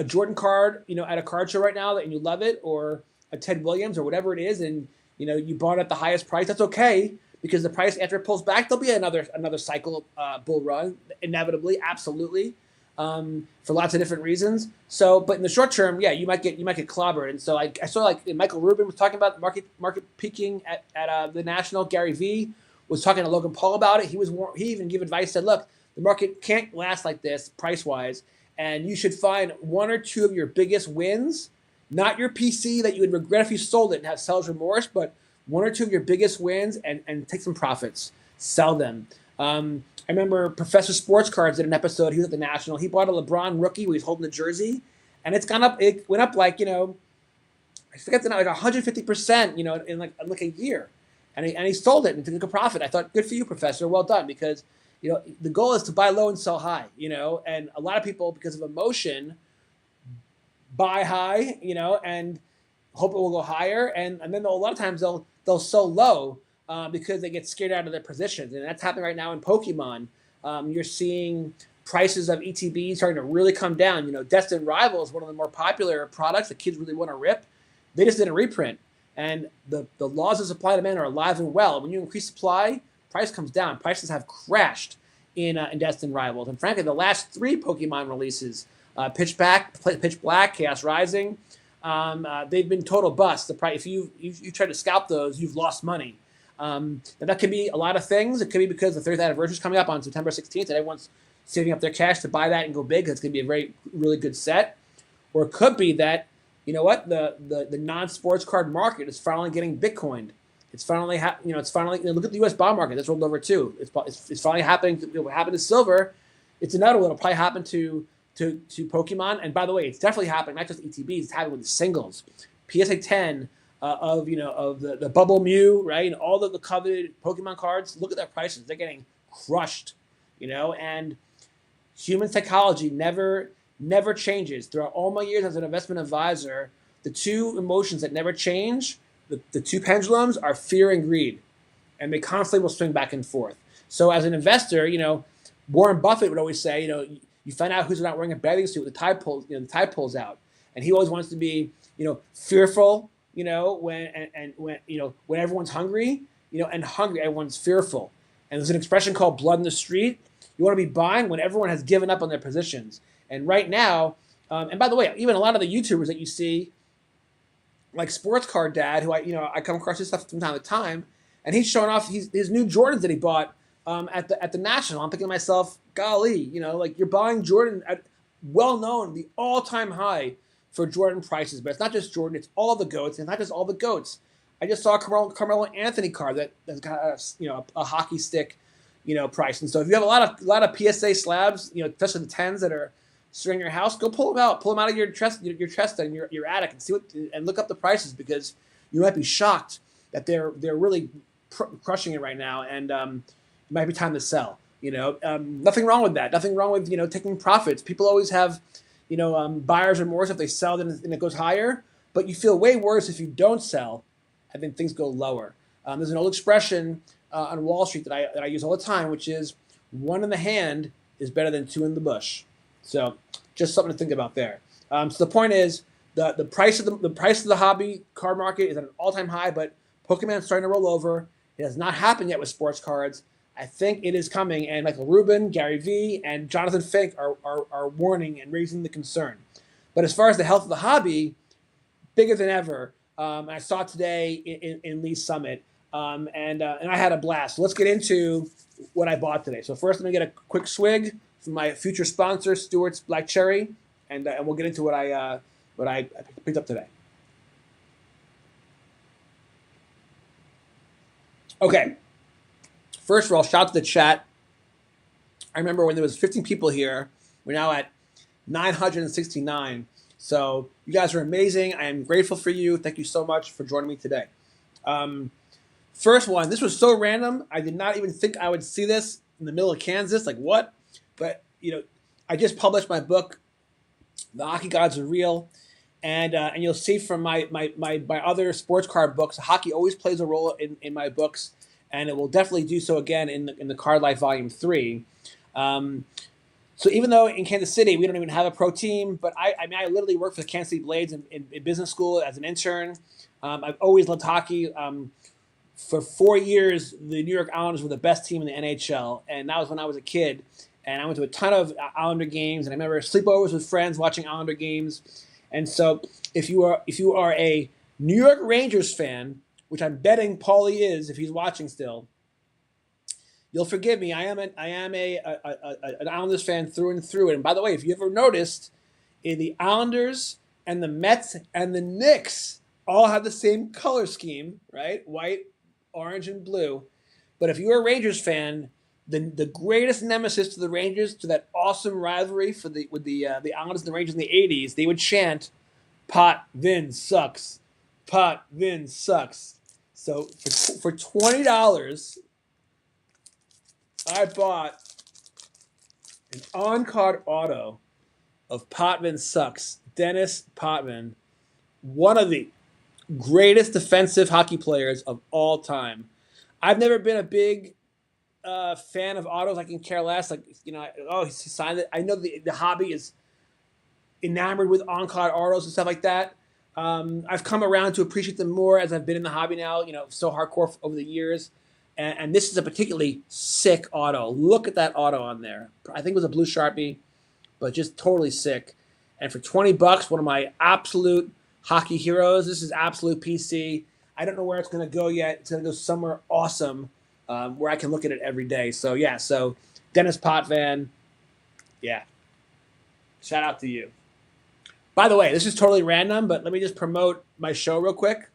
Jordan card, at a card show right now and you love it, or a Ted Williams or whatever it is, and you bought it at the highest price, that's okay, because the price after it pulls back, there'll be another cycle bull run inevitably, absolutely. For lots of different reasons. So, but in the short term, yeah, you might get clobbered. And so I saw like Michael Rubin was talking about market peaking at the National. Gary Vee was talking to Logan Paul about it. He even gave advice, said, look, the market can't last like this price wise, and you should find one or two of your biggest wins, not your PC that you would regret if you sold it and have seller's remorse, but one or two of your biggest wins and take some profits, sell them. I remember Professor Sports Cards did an episode. He was at the National. He bought a LeBron rookie where he's holding the jersey, and it's gone up. It went up like I forget the number, like 150%. In like a year, and he sold it and took a profit. I thought, good for you, Professor. Well done, because the goal is to buy low and sell high. And a lot of people, because of emotion, buy high. And hope it will go higher, and then a lot of times they'll sell low. Because they get scared out of their positions. And that's happening right now in Pokemon. You're seeing prices of ETBs starting to really come down. Destined Rivals, one of the more popular products that kids really want to rip, they just did a reprint. And the laws of supply and demand are alive and well. When you increase supply, price comes down. Prices have crashed in Destined Rivals. And frankly, the last 3 Pokemon releases, Pitch Black, Chaos Rising, they've been total busts. The price, if you try to scalp those, you've lost money. And that could be a lot of things. It could be because the 30th anniversary is coming up on September 16th, and everyone's saving up their cash to buy that and go big. It's going to be a really good set. Or it could be that, the non-sports card market is finally getting Bitcoined. It's finally, look at the U.S. bond market. That's rolled over too. It's finally happening. What happened to silver, it's inevitable. It'll probably happen to Pokemon. And by the way, it's definitely happening, not just ETBs. It's happening with the singles. PSA 10. Of the Bubble Mew, right, and all of the coveted Pokemon cards. Look at their prices; they're getting crushed, And human psychology never changes. Throughout all my years as an investment advisor, the two emotions that never change, the two pendulums, are fear and greed, and they constantly will swing back and forth. So as an investor, Warren Buffett would always say, you find out who's not wearing a bathing suit. The tide pulls out, and he always wants to be, fearful. When everyone's hungry, and hungry, everyone's fearful. And there's an expression called blood in the street. You want to be buying when everyone has given up on their positions. And right now, and by the way, even a lot of the YouTubers that you see, like Sports Card Dad, who I come across his stuff from time to time, and he's showing off his new Jordans that he bought at the National. I'm thinking to myself, golly, you're buying Jordan well known, the all-time high for Jordan prices. But it's not just Jordan; it's all the goats, and not just all the goats. I just saw a Carmelo Anthony card that's got a hockey stick, price. And so if you have a lot of PSA slabs, especially the 10s that are sitting in your house, go pull them out of your chest and your attic, and and look up the prices, because you might be shocked that they're really crushing it right now, and it might be time to sell. Nothing wrong with that. Nothing wrong with taking profits. People always have buyer's remorse if they sell, then it goes higher. But you feel way worse if you don't sell, and then things go lower. There's an old expression on Wall Street that I use all the time, which is one in the hand is better than two in the bush. So just something to think about there. So the point is the price of the hobby card market is at an all-time high, but Pokemon's starting to roll over. It has not happened yet with sports cards. I think it is coming, and Michael Rubin, Gary Vee, and Jonathan Fink are warning and raising the concern. But as far as the health of the hobby, bigger than ever. I saw it today in Lee's Summit, and I had a blast. So let's get into what I bought today. So first, I'm gonna get a quick swig from my future sponsor, Stewart's Black Cherry, and we'll get into what I picked up today. Okay. First of all, shout out to the chat. I remember when there was 15 people here. We're now at 969. So you guys are amazing. I am grateful for you. Thank you so much for joining me today. First one, this was so random. I did not even think I would see this in the middle of Kansas. Like, what? But, I just published my book, The Hockey Gods Are Real. And you'll see from my other sports card books, hockey always plays a role in my books, and it will definitely do so again in the Card Life Volume 3. So even though in Kansas City we don't even have a pro team, but I literally worked for the Kansas City Blades in business school as an intern. I've always loved hockey. For 4 years, the New York Islanders were the best team in the NHL, and that was when I was a kid. And I went to a ton of Islander games, and I remember sleepovers with friends watching Islander games. And so if you are a New York Rangers fan, which I'm betting Paulie is if he's watching still, you'll forgive me. I am an Islanders fan through and through. And by the way, if you ever noticed, the Islanders and the Mets and the Knicks all have the same color scheme, right? White, orange, and blue. But if you're a Rangers fan, the greatest nemesis to the Rangers, to that awesome rivalry with the Islanders and the Rangers in the 80s, they would chant, "Pot Vin sucks. Pot Vin sucks." So for $20, I bought an on-card auto of Potvin Sucks. Dennis Potvin, one of the greatest defensive hockey players of all time. I've never been a big fan of autos. I can care less. He signed it. I know the hobby is enamored with on-card autos and stuff like that. I've come around to appreciate them more as I've been in the hobby now, so hardcore over the years. And this is a particularly sick auto. Look at that auto on there. I think it was a blue Sharpie, but just totally sick. And for $20, one of my absolute hockey heroes. This is absolute PC. I don't know where it's going to go yet. It's going to go somewhere awesome where I can look at it every day. So, yeah. So, Dennis Potvin, yeah. Shout out to you. By the way, this is totally random, but let me just promote my show real quick.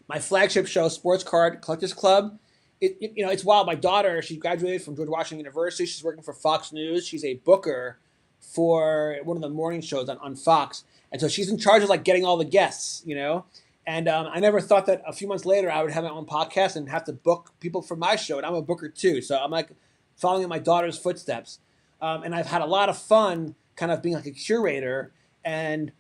My flagship show, Sports Card Collectors Club. It's wild. My daughter, she graduated from George Washington University. She's working for Fox News. She's a booker for one of the morning shows on Fox. And so she's in charge of getting all the guests, And I never thought that a few months later I would have my own podcast and have to book people for my show. And I'm a booker too. So I'm following in my daughter's footsteps. And I've had a lot of fun kind of being a curator and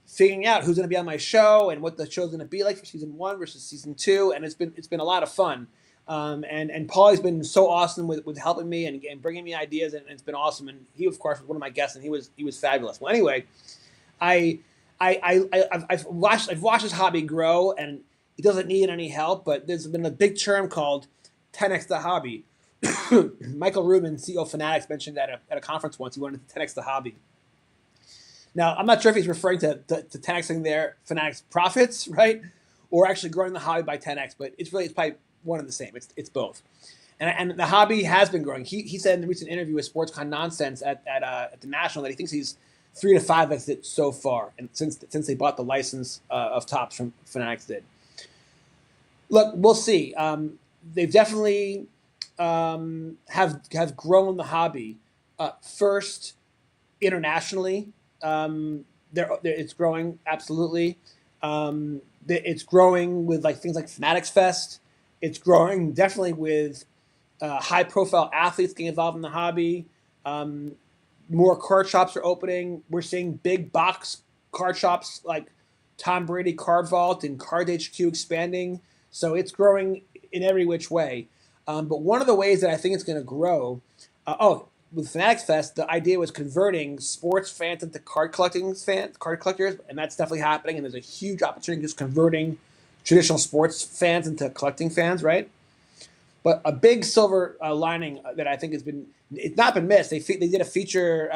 figuring out who's going to be on my show and what the show's going to be like for season 1 versus season 2, and it's been a lot of fun. And Paulie's been so awesome with helping me and bringing me ideas, and it's been awesome. And he, of course, was one of my guests, and he was fabulous. Well, anyway, I've watched this hobby grow, and it doesn't need any help. But there's been a big term called 10x the hobby. Michael Rubin, CEO of Fanatics, mentioned that at a conference once. He wanted to 10x the hobby. Now, I'm not sure if he's referring to 10xing their Fanatics profits, right? Or actually growing the hobby by 10x, but it's probably one and the same. It's both. And the hobby has been growing. He said in the recent interview with SportsCon Nonsense at the National that he thinks he's 3 to 5x it so far, and since they bought the license of Topps from Fanatics did. Look, we'll see. They've definitely have grown the hobby. First, internationally, it's growing absolutely. It's growing with like things like Fanatics Fest. It's growing definitely with high-profile athletes getting involved in the hobby. More card shops are opening. We're seeing big box card shops like Tom Brady Card Vault and Card HQ expanding. So it's growing in every which way. But one of the ways that I think it's going to grow, with Fanatics Fest, the idea was converting sports fans into card collectors, and that's definitely happening. And there's a huge opportunity just converting traditional sports fans into collecting fans, right? But a big silver lining that I think it's not been missed. They did a feature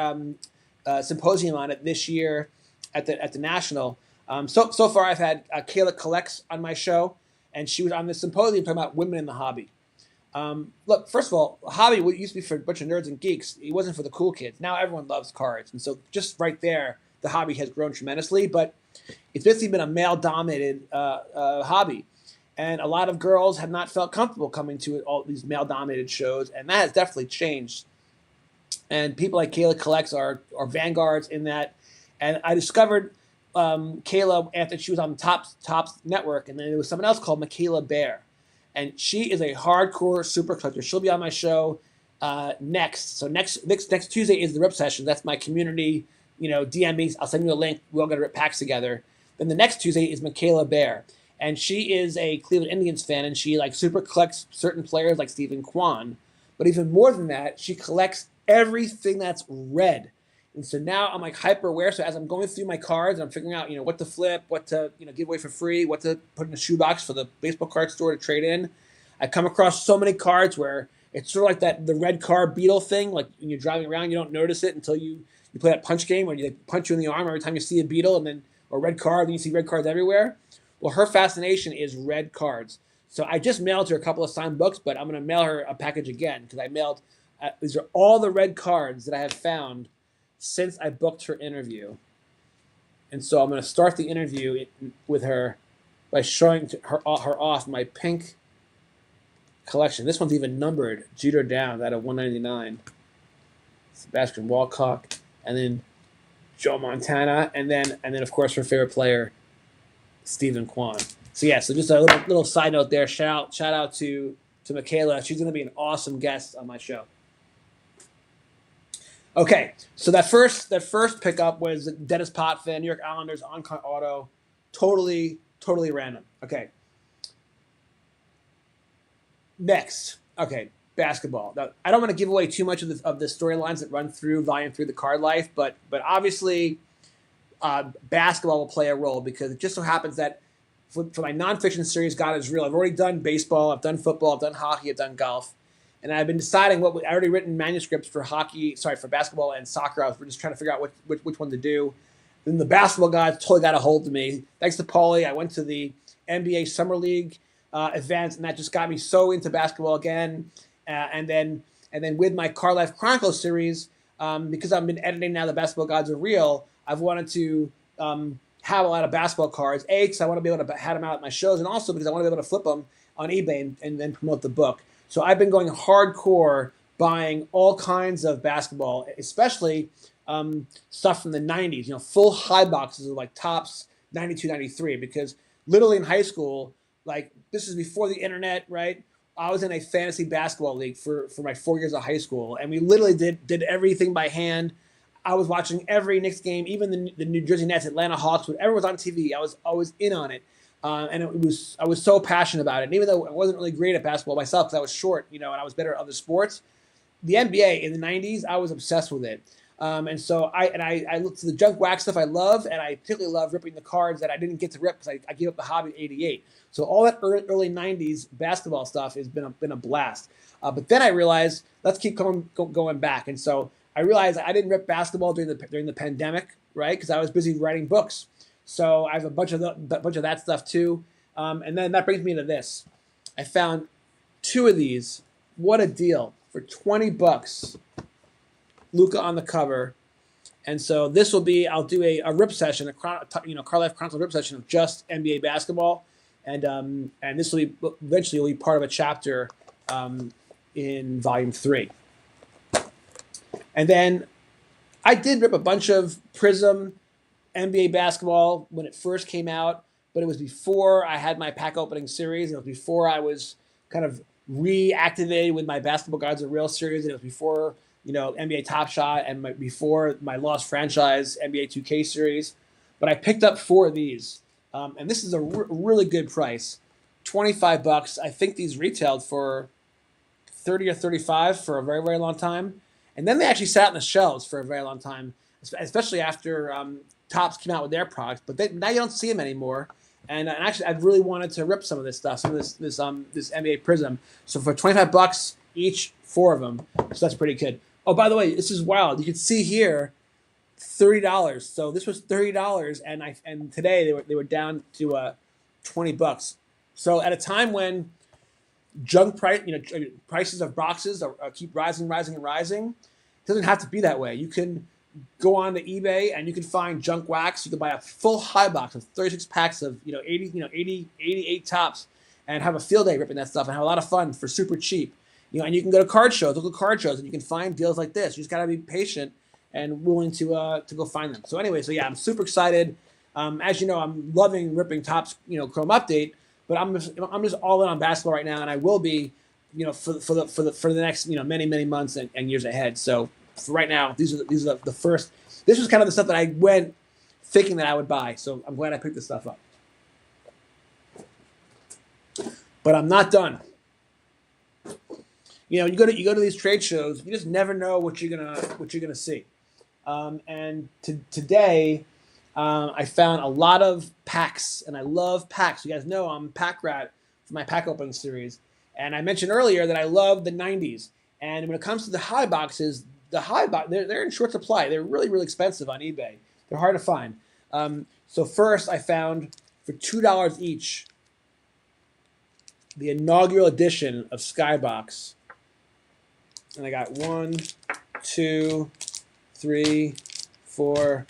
symposium on it this year at the National. So far, I've had Kayla Collects on my show, and she was on this symposium talking about women in the hobby. Look, first of all, the hobby used to be for a bunch of nerds and geeks. It wasn't for the cool kids. Now everyone loves cards, and so just right there, the hobby has grown tremendously. But it's basically been a male-dominated hobby. And a lot of girls have not felt comfortable coming to all these male-dominated shows, and that has definitely changed. And people like Kayla Collects are vanguards in that. And I discovered Kayla after she was on Topps Network, and then there was someone else called Michaela Bear. And she is a hardcore super collector. She'll be on my show next. So next Tuesday is the Rip Session. That's my community, DM me. I'll send you a link. We're all going to rip packs together. Then the next Tuesday is Michaela Bear. And she is a Cleveland Indians fan, and she super collects certain players like Stephen Kwan. But even more than that, she collects everything that's red. And so now I'm hyper aware. So as I'm going through my cards, I'm figuring out what to flip, what to give away for free, what to put in a shoebox for the baseball card store to trade in. I come across so many cards where it's sort of like the red card beetle thing. Like when you're driving around, you don't notice it until you play that punch game where they punch you in the arm every time you see a beetle or red card, and you see red cards everywhere. Well, her fascination is red cards. So I just mailed her a couple of signed books, but I'm going to mail her a package again because I mailed. These are all the red cards that I have found since I booked her interview. And so I'm going to start the interview with her by showing her off my pink collection. This one's even numbered, Jeter down out of 199. Sebastian Walcott, and then Joe Montana, and then of course her favorite player, Stephen Kwan. So just a little side note there. Shout out to Michaela. She's going to be an awesome guest on my show. Okay, so that first pickup was Dennis Potvin, New York Islanders on-cut auto, totally random. Okay. Next, basketball. Now, I don't want to give away too much of the storylines that run through Volume 3 of the Card Life, but obviously basketball will play a role because it just so happens that for my nonfiction series, God is Real, I've already done baseball, I've done football, I've done hockey, I've done golf. And I've been deciding I already written manuscripts for basketball and soccer. I was just trying to figure out which one to do. Then the basketball guys totally got a hold of me. Thanks to Paulie, I went to the NBA Summer League events, and that just got me so into basketball again. And then with my Card Life Chronicles series, because I've been editing now the Basketball Gods Are Real, I've wanted to have a lot of basketball cards. A, because I want to be able to have them out at my shows, and also because I want to be able to flip them on eBay and then promote the book. So I've been going hardcore buying all kinds of basketball, especially stuff from the 90s, full high boxes of Topps 92, 93, because literally in high school, this is before the internet, right? I was in a fantasy basketball league for my 4 years of high school, and we literally did everything by hand. I was watching every Knicks game, even the New Jersey Nets, Atlanta Hawks, whatever was on TV, I was always in on it. And I was so passionate about it. And even though I wasn't really great at basketball myself because I was short, and I was better at other sports, the NBA in the 90s, I was obsessed with it. And so I looked to the junk wax stuff I love, and I particularly love ripping the cards that I didn't get to rip because I gave up the hobby in '88. So all that early '90s basketball stuff has been a blast. But then I realized let's keep going back, and so I realized I didn't rip basketball during the pandemic, right? Because I was busy writing books. So I have a bunch of that stuff too. And then that brings me to this. I found two of these what a deal. For 20 bucks, Luka on the cover. And so this will be, I'll do a rip session, Car Life Chronicles rip session of just NBA basketball. And this will be, eventually will be part of a chapter in volume 3. And then I did rip a bunch of Prism NBA basketball when it first came out, but it was before I had my pack opening series. It was before I was kind of reactivated with my Basketball Guides Are Real series. And it was before, NBA Top Shot and before my Lost Franchise NBA 2K series. But I picked up 4 of these. And this is a really good price. 25 bucks. I think these retailed for 30 or 35 for a very, very long time. And then they actually sat on the shelves for a very long time, especially after Topps came out with their products. But now you don't see them anymore. And actually, I really wanted to rip some of this stuff, some of this NBA Prism. So for 25 bucks each, 4 of them. So that's pretty good. Oh, by the way, this is wild. You can see here, $30. So this was $30, and today they were down to 20 bucks. So at a time when junk prices of boxes keep rising, it doesn't have to be that way. You can go on to eBay and you can find junk wax. You can buy a full high box of 36 packs of 88 tops and have a field day ripping that stuff and have a lot of fun for super cheap. And you can go to local card shows, and you can find deals like this. You just gotta be patient and willing to go find them. So anyway, I'm super excited. As you know, I'm loving ripping Topps Chrome Update, but I'm just all in on basketball right now, and I will be for the next many months and years ahead. So for right now, these are the first. This was kind of the stuff that I went thinking that I would buy. So I'm glad I picked this stuff up. But I'm not done. You go to these trade shows, you just never know what you're gonna see. And today, I found a lot of packs, and I love packs. You guys know I'm a pack rat for my pack opening series. And I mentioned earlier that I love the 90s. And when it comes to the high boxes, they're in short supply. They're really, really expensive on eBay. They're hard to find. So first, I found for $2 each the inaugural edition of Skybox. And I got 1, 2, 3, 4,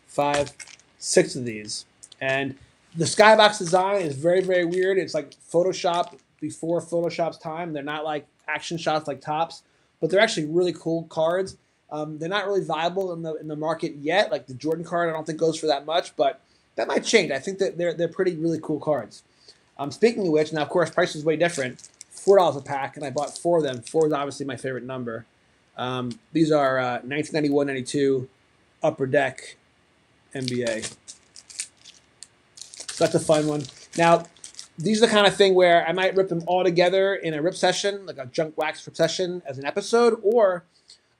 5, 6 of these. And the Skybox design is very, very weird. It's like Photoshop before Photoshop's time. They're not like action shots like Topps, but they're actually really cool cards. They're not really viable in the market yet. Like the Jordan card, I don't think goes for that much, but that might change. I think that they're pretty really cool cards. Speaking of which, now of course price is way different. $4 a pack, and I bought 4 of them. 4 is obviously my favorite number. These are 1991-92 Upper Deck NBA. So that's a fun one. Now, these are the kind of thing where I might rip them all together in a rip session, like a junk wax rip session as an episode, or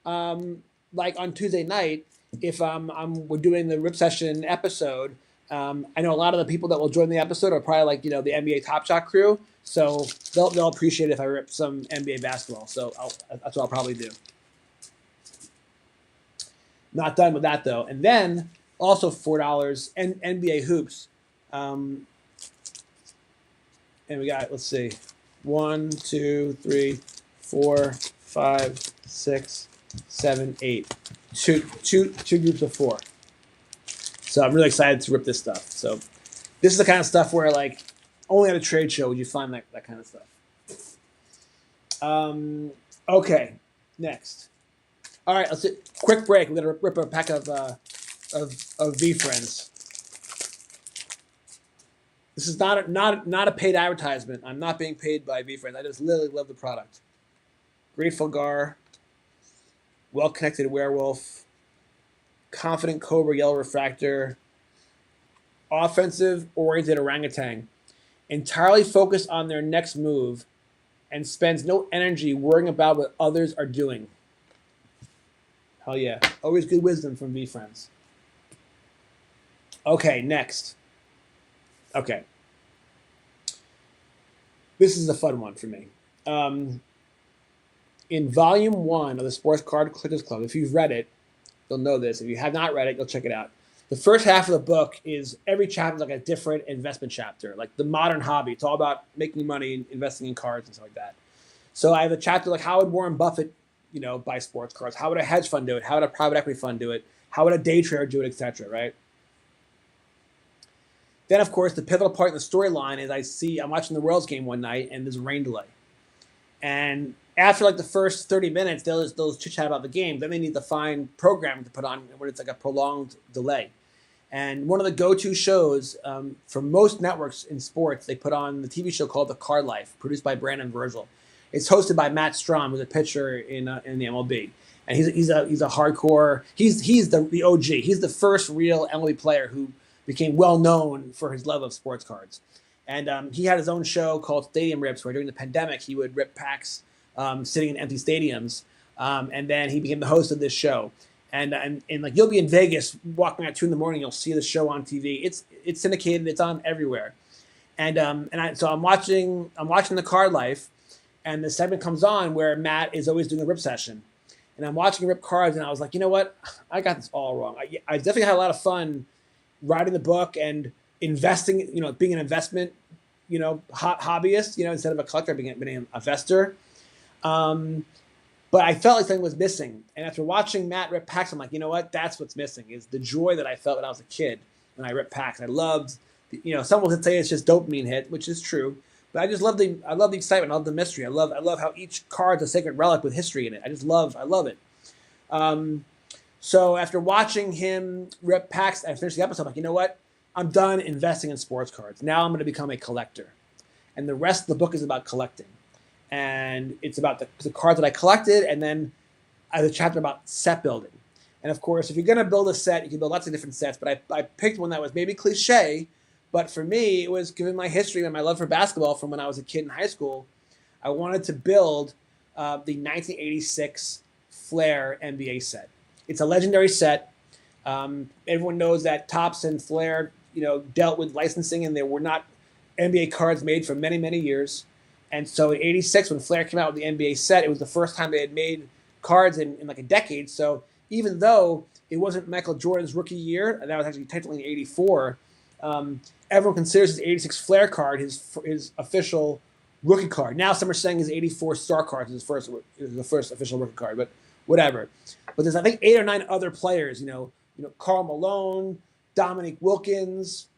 like on Tuesday night, if we're doing the rip session episode. I know a lot of the people that will join the episode are probably like the NBA Top Shot crew, so they'll appreciate it if I rip some NBA basketball. So that's what I'll probably do. Not done with that though, and then also $4 and NBA hoops. And we got, let's see, 1, 2, 3, 4, 5, 6, 7, 8. Two groups of 4. So I'm really excited to rip this stuff. So this is the kind of stuff where like only at a trade show would you find that kind of stuff. Okay, next. All right, let's do a quick break. We're gonna rip a pack of V Friends. This is not a paid advertisement. I'm not being paid by V Friends. I just literally love the product. Grateful Gar, Well Connected Werewolf, Confident Cobra Yellow Refractor, Offensive Oriented Orangutan, entirely focused on their next move and spends no energy worrying about what others are doing. Hell yeah. Always good wisdom from V Friends. Okay, next. Okay. This is a fun one for me. In Volume 1 of the Sports Card Collectors Club, if you've read it, you'll know this. If you have not read it, you'll check it out. The first half of the book is every chapter is like a different investment chapter, like the modern hobby. It's all about making money and investing in cards and stuff like that. So I have a chapter like how would Warren Buffett, buy sports cards? How would a hedge fund do it? How would a private equity fund do it? How would a day trader do it, etc. Right? Then, of course, the pivotal part in the storyline is I'm watching the Royals game one night and there's a rain delay. And after like the first 30 minutes, they'll chit chat about the game. Then they need to find programming to put on when it's like a prolonged delay. And one of the go-to shows for most networks in sports, they put on the TV show called The Card Life, produced by Brandon Virgil. It's hosted by Matt Strom, who's a pitcher in the MLB, and he's a hardcore. He's the OG. He's the first real MLB player who became well known for his love of sports cards. And he had his own show called Stadium Rips, where during the pandemic he would rip packs sitting in empty stadiums, and then he became the host of this show. And like you'll be in Vegas walking at 2 a.m, you'll see the show on TV. It's syndicated. It's on everywhere. So I'm watching The Card Life, and the segment comes on where Matt is always doing a rip session, and I'm watching him rip cards, and I was like, you know what, I got this all wrong. I definitely had a lot of fun writing the book and investing, being an investment, hobbyist, instead of a collector, being an investor. But I felt like something was missing. And after watching Matt rip packs, I'm like, you know what? That's what's missing, is the joy that I felt when I was a kid when I ripped packs. I loved, some would say it's just dopamine hit, which is true. But I just love the excitement. I love the mystery. I love how each card's a sacred relic with history in it. I love it. So after watching him rip packs, I finished the episode. I'm like, you know what? I'm done investing in sports cards. Now I'm going to become a collector. And the rest of the book is about collecting. And it's about the cards that I collected, and then I have a chapter about set building. And of course, if you're going to build a set, you can build lots of different sets, but I picked one that was maybe cliche, but for me, it was, given my history and my love for basketball from when I was a kid in high school, I wanted to build the 1986 Flair NBA set. It's a legendary set. Everyone knows that Topps and Flair, dealt with licensing, and there were not NBA cards made for many, many years. And so in '86, when Flair came out with the NBA set, it was the first time they had made cards in like a decade. So even though it wasn't Michael Jordan's rookie year, that was actually technically in '84, everyone considers his '86 Flair card his official rookie card. Now some are saying his '84 Star card is the first official rookie card, but whatever. But there's, I think, 8 or 9 other players, Karl Malone, Dominique Wilkins,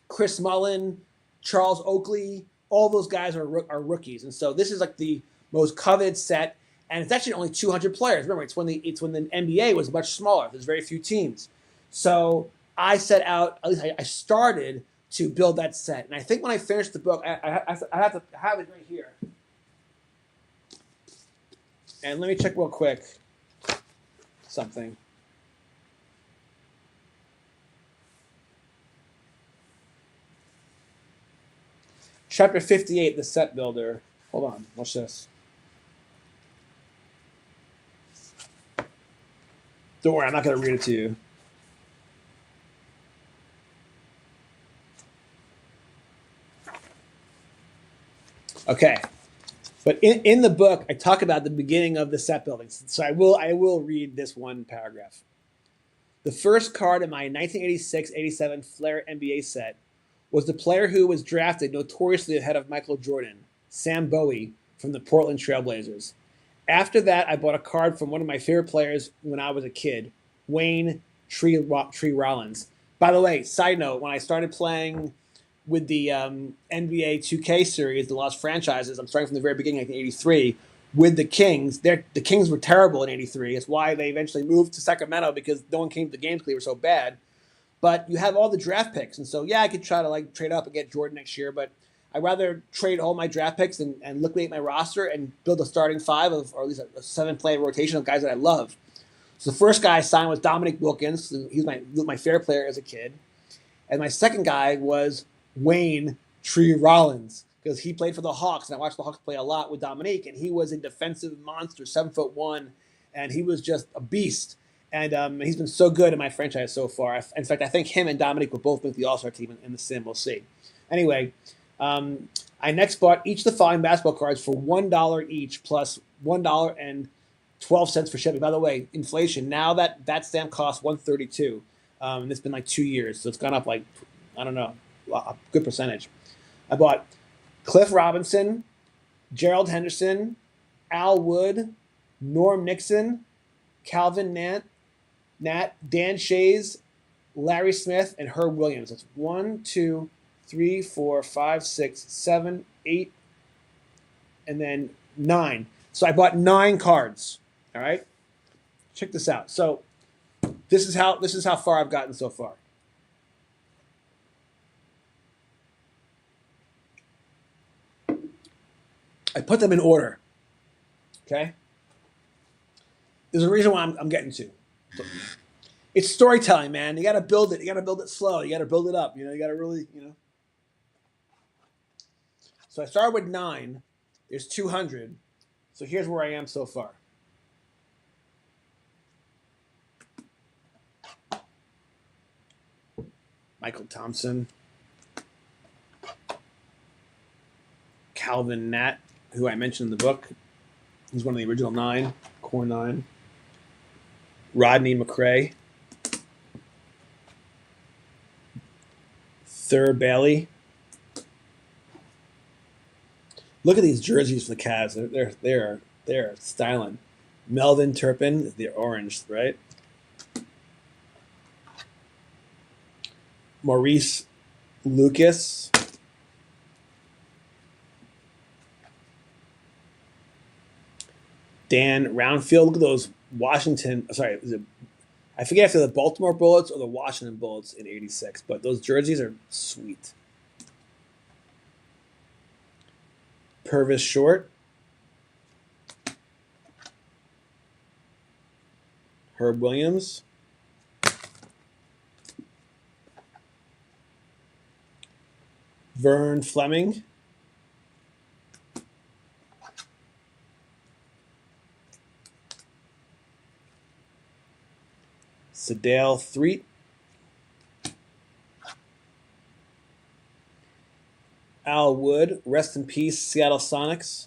Chris Mullin, Charles Oakley. All those guys are rookies, and so this is like the most coveted set, and it's actually only 200 players. Remember, it's when the NBA was much smaller. There's very few teams, so I set out. At least I started to build that set, and I think when I finished the book, I have to have it right here. And let me check real quick something. Chapter 58, the set builder. Hold on, watch this. Don't worry, I'm not going to read it to you. Okay, but in the book, I talk about the beginning of the set building. So I will read this one paragraph. The first card in my 1986-87 Flair NBA set was the player who was drafted notoriously ahead of Michael Jordan, Sam Bowie, from the Portland Trail Blazers. After that, I bought a card from one of my favorite players when I was a kid, Wayne Tree Rollins. By the way, side note, when I started playing with the NBA 2K series, the Lost Franchises, I'm starting from the very beginning, like in '83, with the Kings. The Kings were terrible in '83. It's why they eventually moved to Sacramento, because no one came to the games because they were so bad. But you have all the draft picks, and so I could try to trade up and get Jordan next year, but I'd rather trade all my draft picks and liquidate my roster and build a starting 5 or at least a 7-player rotation of guys that I love. So the first guy I signed was Dominique Wilkins. He's my favorite player as a kid. And my second guy was Wayne Tree Rollins, because he played for the Hawks, and I watched the Hawks play a lot with Dominique, and he was a defensive monster, 7'1", and he was just a beast. And he's been so good in my franchise so far. In fact, I think him and Dominique will both make the All-Star team in the sim. We'll see. Anyway, I next bought each of the following basketball cards for $1 each, plus $1.12 for shipping. By the way, inflation, now that stamp costs $1.32. And it's been 2 years, so it's gone up a good percentage. I bought Cliff Robinson, Gerald Henderson, Al Wood, Norm Nixon, Calvin Nat, Dan Shays, Larry Smith, and Herb Williams. That's 1, 2, 3, 4, 5, 6, 7, 8, and then 9. So I bought 9 cards. All right, check this out. So this is how far I've gotten so far. I put them in order. Okay. There's a reason why I'm getting to. It's storytelling, man. You got to build it. You got to build it slow. You got to build it up. You got to really. So I started with 9. There's 200. So here's where I am so far. Michael Thompson, Calvin Nat, who I mentioned in the book. He's one of the original 9, core 9. Rodney McRae, Thurr Bailey. Look at these jerseys for the Cavs. They're styling. Melvin Turpin, the orange, right? Maurice Lucas. Dan Roundfield. Look at those Washington. Sorry, I forget if they're the Baltimore Bullets or the Washington Bullets in '86, but those jerseys are sweet. Purvis Short. Herb Williams. Vern Fleming. Sedale Threet. Al Wood, rest in peace, Seattle Sonics.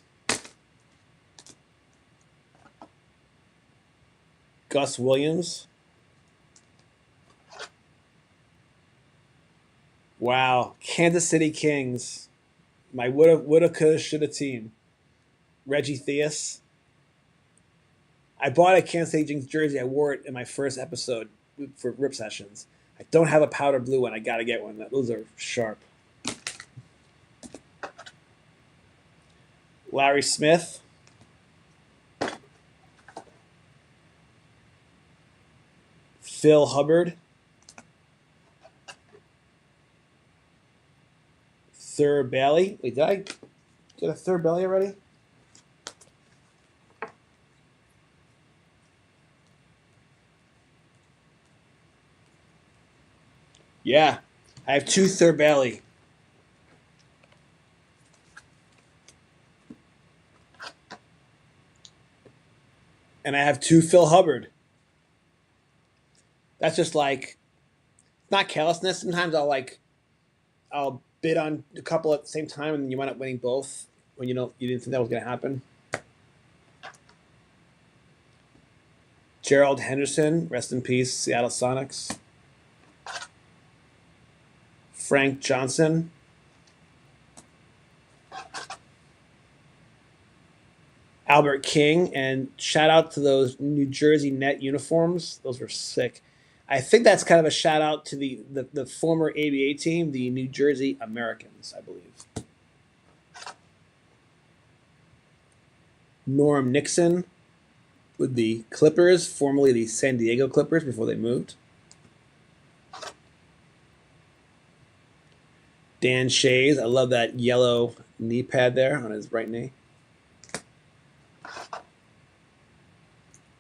Gus Williams. Wow, Kansas City Kings. My woulda, coulda, shoulda team. Reggie Theus. I bought a Kansas City Kings jersey. I wore it in my first episode for Rip Sessions. I don't have a powder blue one. I got to get one. Those are sharp. Larry Smith. Phil Hubbard. Thurr Bailey. Wait, did I get a Thurr Bailey already? Yeah, I have 2 Thurr Bailey. And I have 2 Phil Hubbard. That's just like, not carelessness. Sometimes I'll bid on a couple at the same time, and you wind up winning both when you didn't think that was going to happen. Gerald Henderson, rest in peace, Seattle Sonics. Frank Johnson. Albert King, and shout out to those New Jersey Net uniforms. Those were sick. I think that's kind of a shout out to the former ABA team, the New Jersey Americans, I believe. Norm Nixon with the Clippers, formerly the San Diego Clippers before they moved. Dan Shays, I love that yellow knee pad there on his right knee.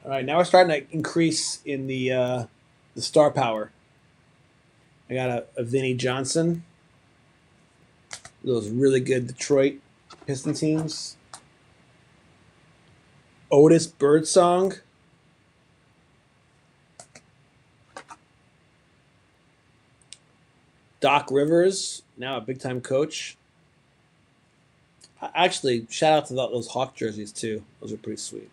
All right, now we're starting to increase in the star power. I got a Vinnie Johnson. Those really good Detroit Piston teams. Otis Birdsong. Doc Rivers, now a big-time coach. Actually, shout out to those Hawk jerseys, too. Those are pretty sweet.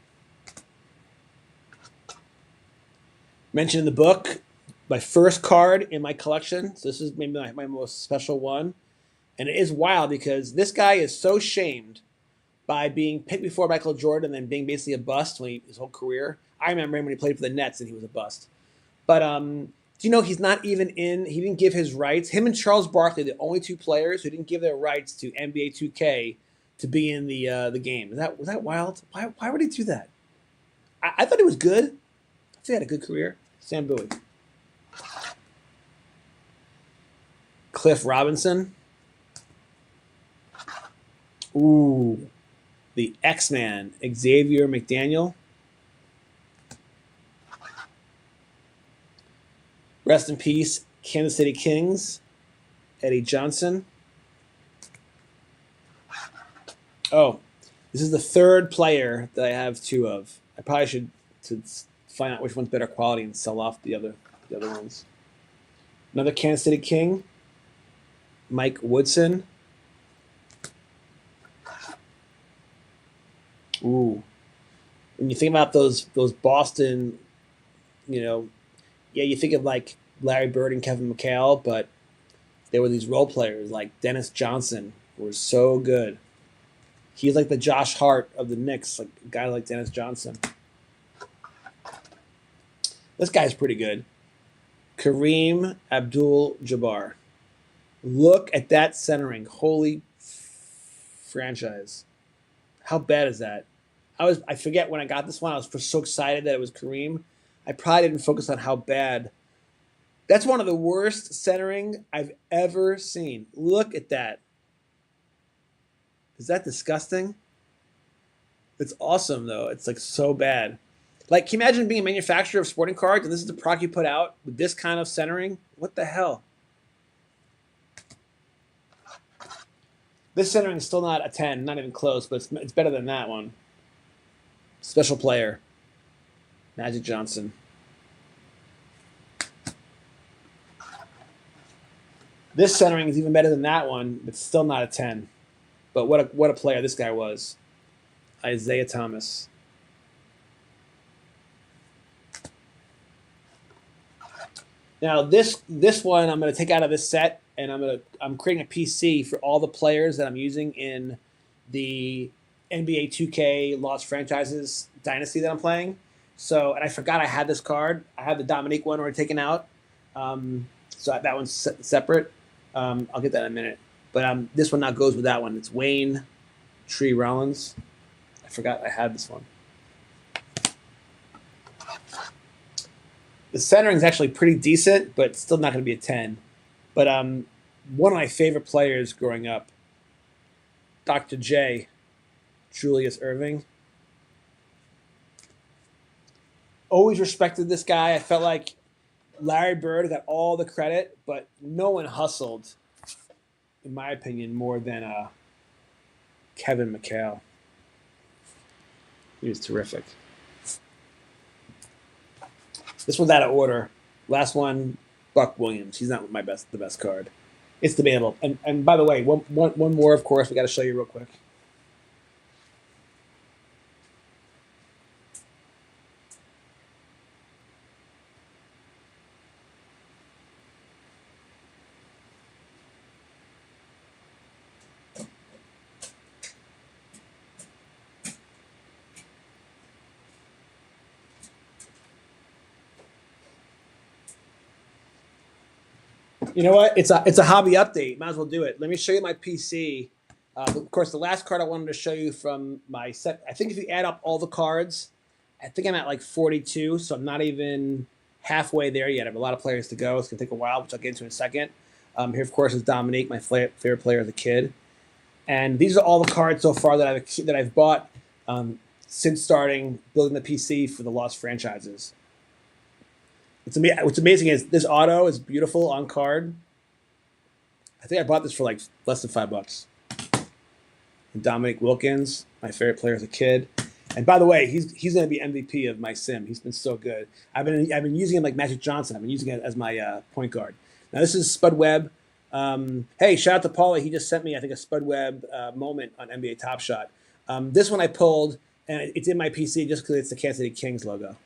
Mentioned in the book, my first card in my collection. So this is maybe my most special one. And it is wild because this guy is so shamed by being picked before Michael Jordan and then being basically a bust his whole career. I remember him when he played for the Nets and he was a bust. But do you know he's not even in? He didn't give his rights. Him and Charles Barkley, the only two players who didn't give their rights to NBA 2K to be in the game. Was that wild? Why would he do that? I thought he was good. I think he had a good career. Sam Bowie, Cliff Robinson. Ooh, the X-Man, Xavier McDaniel. Rest in peace, Kansas City Kings, Eddie Johnson. Oh, this is the third player that I have two of. I probably should to find out which one's better quality and sell off the other ones. Another Kansas City King, Mike Woodson. Ooh, when you think about those Boston, you think of like Larry Bird and Kevin McHale, but there were these role players like Dennis Johnson who were so good. He's like the Josh Hart of the Knicks, like a guy like Dennis Johnson. This guy's pretty good. Kareem Abdul-Jabbar. Look at that centering. Holy franchise. How bad is that? I forget when I got this one, I was so excited that it was Kareem. I probably didn't focus on how bad. That's one of the worst centering I've ever seen. Look at that. Is that disgusting? It's awesome, though. It's like so bad. Like, can you imagine being a manufacturer of sporting cards and this is the product you put out with this kind of centering? What the hell? This centering is still not a 10, not even close, but it's better than that one. Special player, Magic Johnson. This centering is even better than that one, but still not a 10. But what a player this guy was. Isaiah Thomas. Now this one I'm going to take out of this set, and I'm creating a PC for all the players that I'm using in the NBA 2K Lost Franchises Dynasty that I'm playing. So, and I forgot I had this card. I had the Dominique one already taken out. So that one's separate. I'll get that in a minute. But this one now goes with that one. It's Wayne Tree Rollins. I forgot I had this one. The centering is actually pretty decent, but still not going to be a 10. But one of my favorite players growing up, Dr. J, Julius Irving. Always respected this guy. I felt like Larry Bird got all the credit, but no one hustled, in my opinion, more than Kevin McHale. He was terrific. This one's out of order. Last one, Buck Williams. He's not the best card. It's debatable. And by the way, one more, of course, we got to show you real quick. You know what? It's a hobby update. Might as well do it. Let me show you my PC. Of course, the last card I wanted to show you from my set. I think if you add up all the cards, I think I'm at like 42. So I'm not even halfway there yet. I have a lot of players to go. It's gonna take a while, which I'll get into in a second. Here, of course, is Dominique, my favorite player as a kid. And these are all the cards so far that I've bought since starting building the PC for the Lost Franchises. What's amazing is this auto is beautiful on card. I think I bought this for like less than $5. And Dominic Wilkins, my favorite player as a kid. And by the way, he's going to be MVP of my sim. He's been so good. I've been using him like Magic Johnson. I've been using it as my point guard. Now this is Spud Webb. Hey, shout out to Paulie. He just sent me, I think, a Spud Webb moment on NBA Top Shot. This one I pulled, and it's in my PC just because it's the Kansas City Kings logo.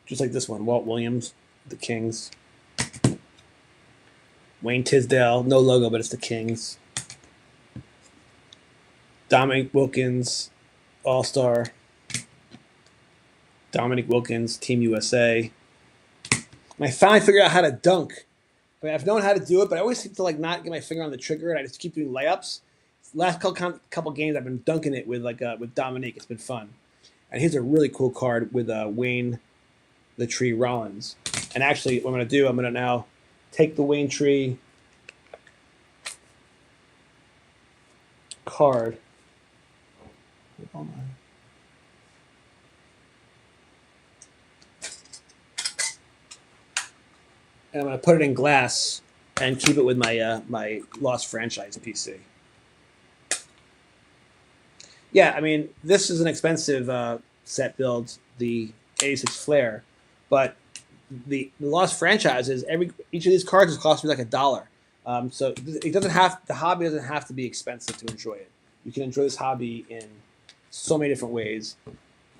Just like this one, Walt Williams, the Kings. Wayne Tisdale, no logo, but it's the Kings. Dominic Wilkins, All-Star. Dominic Wilkins, Team USA. And I finally figured out how to dunk. I mean, I've known how to do it, but I always seem to like not get my finger on the trigger, and I just keep doing layups. Last couple games, I've been dunking it with Dominique. It's been fun. And here's a really cool card with Wayne the Tree Rollins. And actually, what I'm going to do, I'm going to now take the Wayne Tree card. And I'm going to put it in glass and keep it with my my Lost Franchise PC. Yeah, I mean, this is an expensive set build, the 86 Flare, but the Lost Franchises, each of these cards has cost me like $1. So it doesn't have the hobby doesn't have to be expensive to enjoy it. You can enjoy this hobby in so many different ways,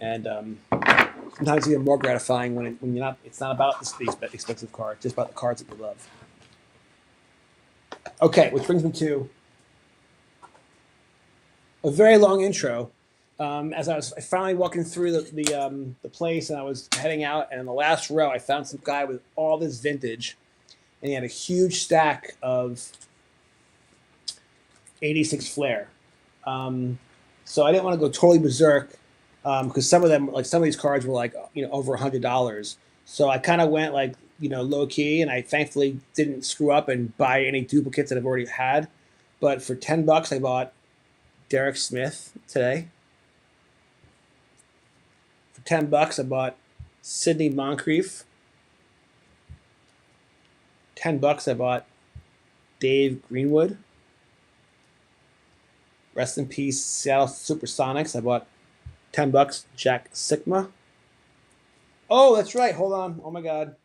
and sometimes even more gratifying when you're not. It's not about the expensive card, just about the cards that you love. Okay, which brings me to a very long intro. As I was finally walking through the place, and I was heading out, and in the last row, I found some guy with all this vintage, and he had a huge stack of 86 Flare. So I didn't want to go totally berserk because some of these cards were like over $100. So I kind of went like low key, and I thankfully didn't screw up and buy any duplicates that I've already had. But for $10, I bought Derek Smith today. For $10, I bought Sidney Moncrief. $10, I bought Dave Greenwood. Rest in peace, Seattle Supersonics. I bought $10, Jack Sigma. Oh, that's right. Hold on. Oh my God.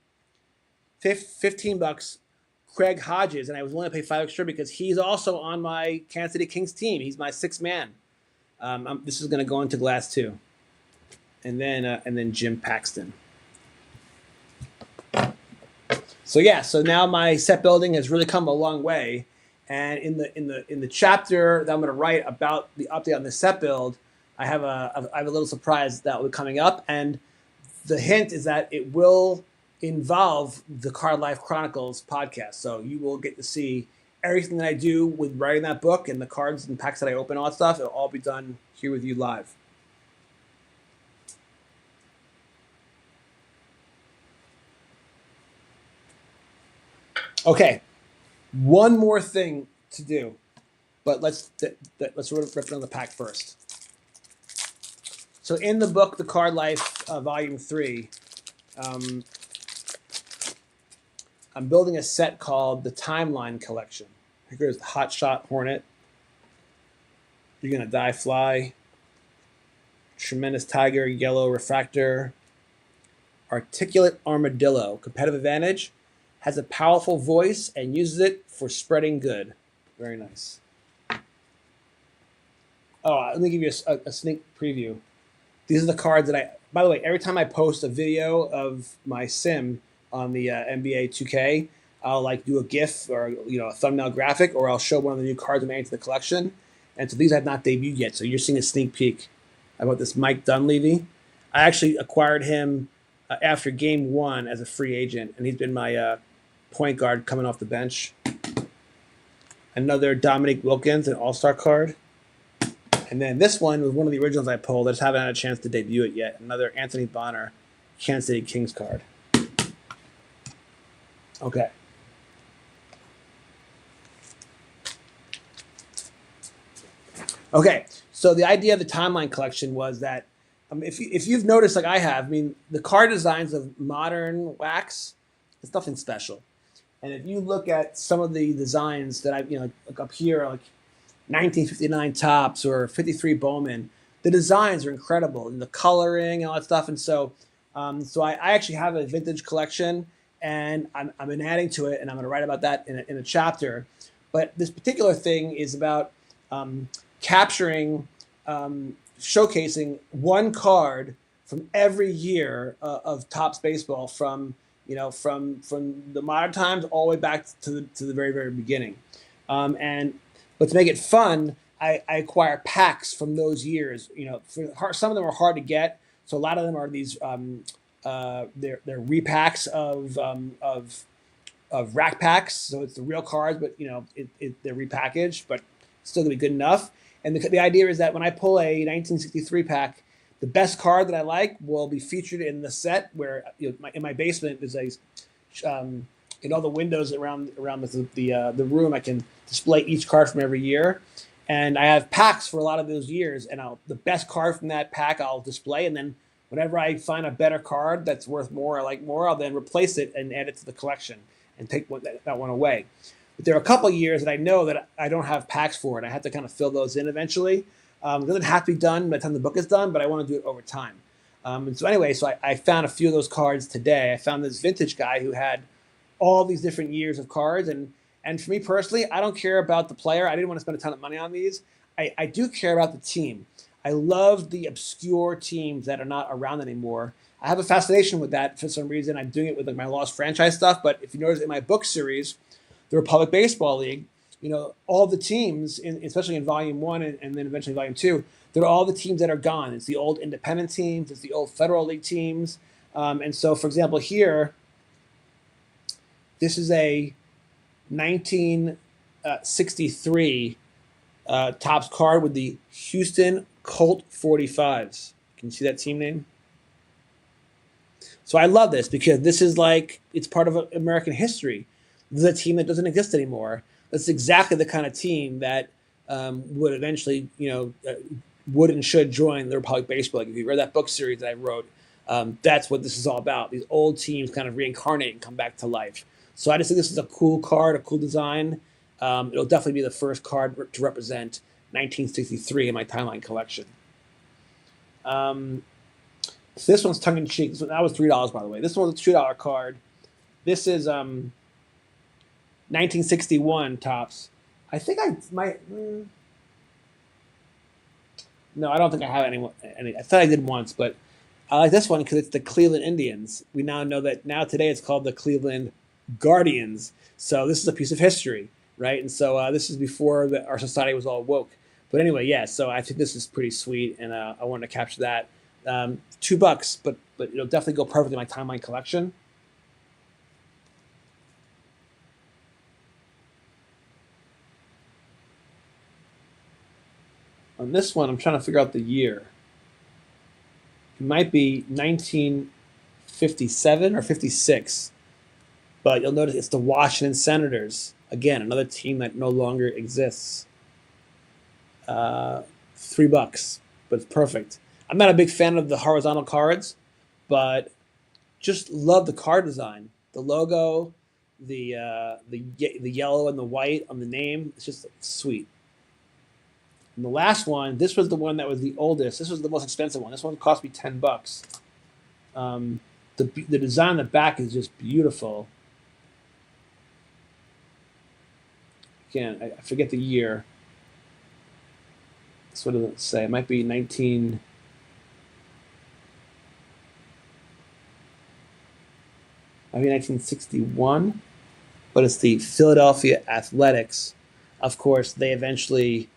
$15, Craig Hodges, and I was willing to pay $5 extra because he's also on my Kansas City Kings team. He's my sixth man. This is going to go into glass too, and then Jim Paxton. So yeah, so now my set building has really come a long way, and in the chapter that I'm going to write about the update on the set build, I have a little surprise that will be coming up, and the hint is that it will involve the Card Life Chronicles podcast. So you will get to see everything that I do with writing that book and the cards and packs that I open, all that stuff. It'll all be done here with you live. Okay, one more thing to do, but let's rip it on the pack first. So in the book, The Card Life, Volume 3, I'm building a set called the Timeline Collection. Here's the Hot Shot Hornet. You're Gonna Die Fly. Tremendous Tiger, Yellow Refractor. Articulate Armadillo, competitive advantage. Has a powerful voice and uses it for spreading good. Very nice. Oh, let me give you a sneak preview. These are the cards that by the way, every time I post a video of my sim on the NBA 2K, I'll like do a GIF or a thumbnail graphic, or I'll show one of the new cards I'm adding to the collection. And so these have not debuted yet, so you're seeing a sneak peek. I bought this Mike Dunleavy. I actually acquired him after Game 1 as a free agent, and he's been my point guard coming off the bench. Another Dominic Wilkins, an All-Star card. And then this one was one of the originals I pulled. I just haven't had a chance to debut it yet. Another Anthony Bonner, Kansas City Kings card. Okay. Okay, so the idea of the Timeline Collection was that if you've noticed, like I have, I mean, the card designs of modern wax, it's nothing special. And if you look at some of the designs that I've, like up here, like 1959 Topps or 53 Bowman, the designs are incredible, and the coloring and all that stuff. And so I actually have a vintage collection, and I've been adding to it, and I'm going to write about that in a chapter. But this particular thing is about capturing, showcasing one card from every year of Topps baseball, from the modern times all the way back to the very, very beginning. But to make it fun, I acquire packs from those years. Some of them are hard to get, so a lot of them are these they're repacks of rack packs. So it's the real cards, but they're repackaged, but still gonna be good enough. And the idea is that when I pull a 1963 pack, the best card that I like will be featured in the set. Where in my basement there's in all the windows around the room, I can display each card from every year, and I have packs for a lot of those years. And the best card from that pack I'll display, and then whenever I find a better card that's worth more, I like more, I'll then replace it and add it to the collection and take that one away. But there are a couple of years that I know that I don't have packs for, and I have to kind of fill those in eventually. It doesn't have to be done by the time the book is done, but I want to do it over time. And so anyway, I found a few of those cards today. I found this vintage guy who had all these different years of cards, and for me personally, I don't care about the player. I didn't want to spend a ton of money on these. I do care about the team. I love the obscure teams that are not around anymore. I have a fascination with that for some reason. I'm doing it with my Lost franchise stuff, but if you notice in my book series, the Republic Baseball League, all the teams, especially in Volume 1 and then eventually Volume 2, they're all the teams that are gone. It's the old independent teams. It's the old Federal League teams. And so, for example, here, this is a 1963 Topps card with the Houston Colt 45s. Can you see that team name? So I love this because this is it's part of American history. This is a team that doesn't exist anymore. That's exactly the kind of team that would eventually, would and should join the Republic Baseball League. If you read that book series that I wrote, that's what this is all about. These old teams kind of reincarnate and come back to life. So I just think this is a cool card, a cool design. It'll definitely be the first card to represent 1963 in my timeline collection. So this one's tongue-in-cheek. That was $3, by the way. This one's a $2 card. This is 1961 Topps. I think I might... No, I don't think I have any. I thought I did once, but I like this one because it's the Cleveland Indians. We now know that today it's called the Cleveland Guardians. So this is a piece of history, right? And so this is before our society was all woke. But anyway, yeah, so I think this is pretty sweet, and I wanted to capture that. $2, but it'll definitely go perfectly in my timeline collection. On this one, I'm trying to figure out the year. It might be 1957 or 56, but you'll notice it's the Washington Senators. Again, another team that no longer exists. $3, but it's perfect. I'm not a big fan of the horizontal cards, but just love the card design. The logo, the yellow and the white on the name. It's just sweet. And the last one, this was the one that was the oldest. This was the most expensive one. This one cost me $10. The design on the back is just beautiful. Again, I forget the year. So what does it say? It might be 1961, but it's the Philadelphia Athletics. Of course, they eventually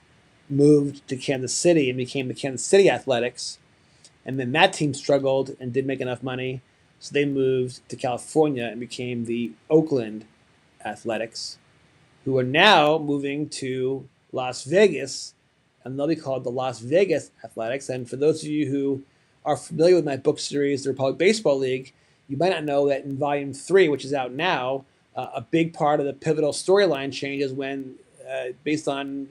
moved to Kansas City and became the Kansas City Athletics, and then that team struggled and didn't make enough money, so they moved to California and became the Oakland Athletics, who are now moving to Las Vegas, and they'll be called the Las Vegas Athletics. And for those of you who are familiar with my book series, The Republic Baseball League, you might not know that in Volume 3, which is out now, a big part of the pivotal storyline changes when, based on,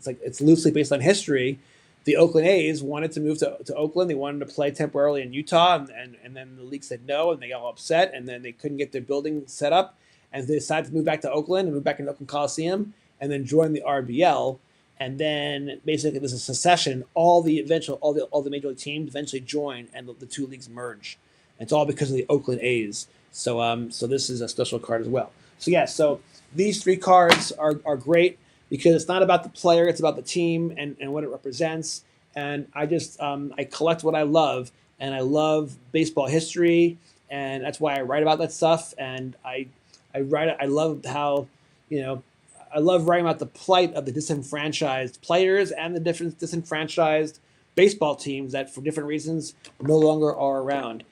it's loosely based on history, the Oakland A's wanted to move to Oakland. They wanted to play temporarily in Utah, and then the league said no, and they got all upset, and then they couldn't get their building set up, and they decided to move back to Oakland and move back into Oakland Coliseum, and then join the RBL. And then basically there's a secession. All the major league teams eventually join, and the two leagues merge. And it's all because of the Oakland A's. So this is a special card as well. So yeah, so these three cards are great because it's not about the player, it's about the team and what it represents. And I just I collect what I love, and I love baseball history, and that's why I write about that stuff. And I love how I love writing about the plight of the disenfranchised players and the different disenfranchised baseball teams that, for different reasons, no longer are around.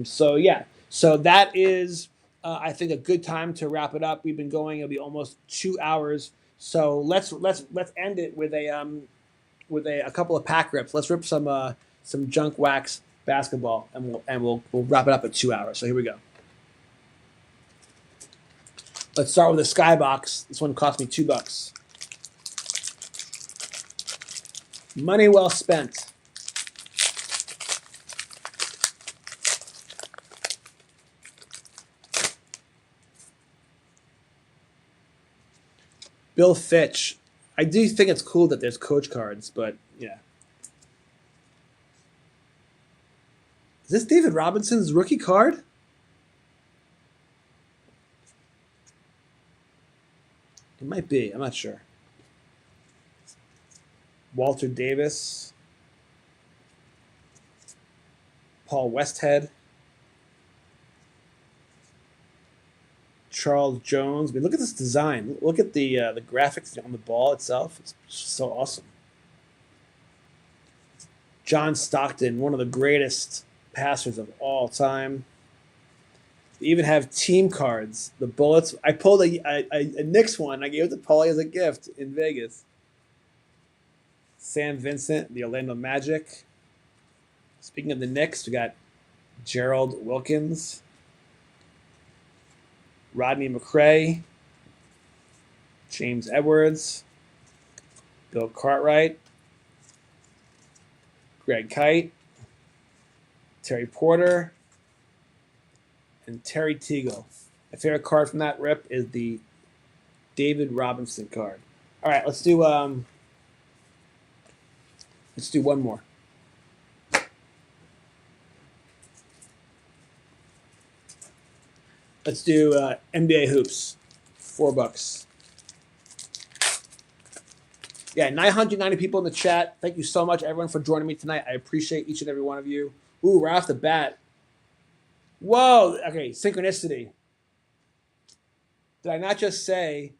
So that is, I think, a good time to wrap it up. We've been going; it'll be almost 2 hours. So let's end it with a couple of pack rips. Let's rip some junk wax basketball, and we'll wrap it up at 2 hours. So here we go. Let's start with a skybox. This one cost me $2. Money well spent. Bill Fitch. I do think it's cool that there's coach cards, but yeah. Is this David Robinson's rookie card? It might be. I'm not sure. Walter Davis. Paul Westhead. Charles Jones. I mean, look at this design. Look at the graphics on the ball itself. It's just so awesome. John Stockton, one of the greatest passers of all time. They even have team cards. The Bullets. I pulled a Knicks one. I gave it to Paulie as a gift in Vegas. Sam Vincent, the Orlando Magic. Speaking of the Knicks, we got Gerald Wilkins. Rodney McRae. James Edwards. Bill Cartwright. Greg Kite. Terry Porter. And Terry Teagle. My favorite card from that rip is the David Robinson card. All right, let's do one more. Let's do NBA hoops. $4. Yeah, 990 people in the chat. Thank you so much, everyone, for joining me tonight. I appreciate each and every one of you. Ooh, right off the bat. Whoa, okay, synchronicity. Did I not just say,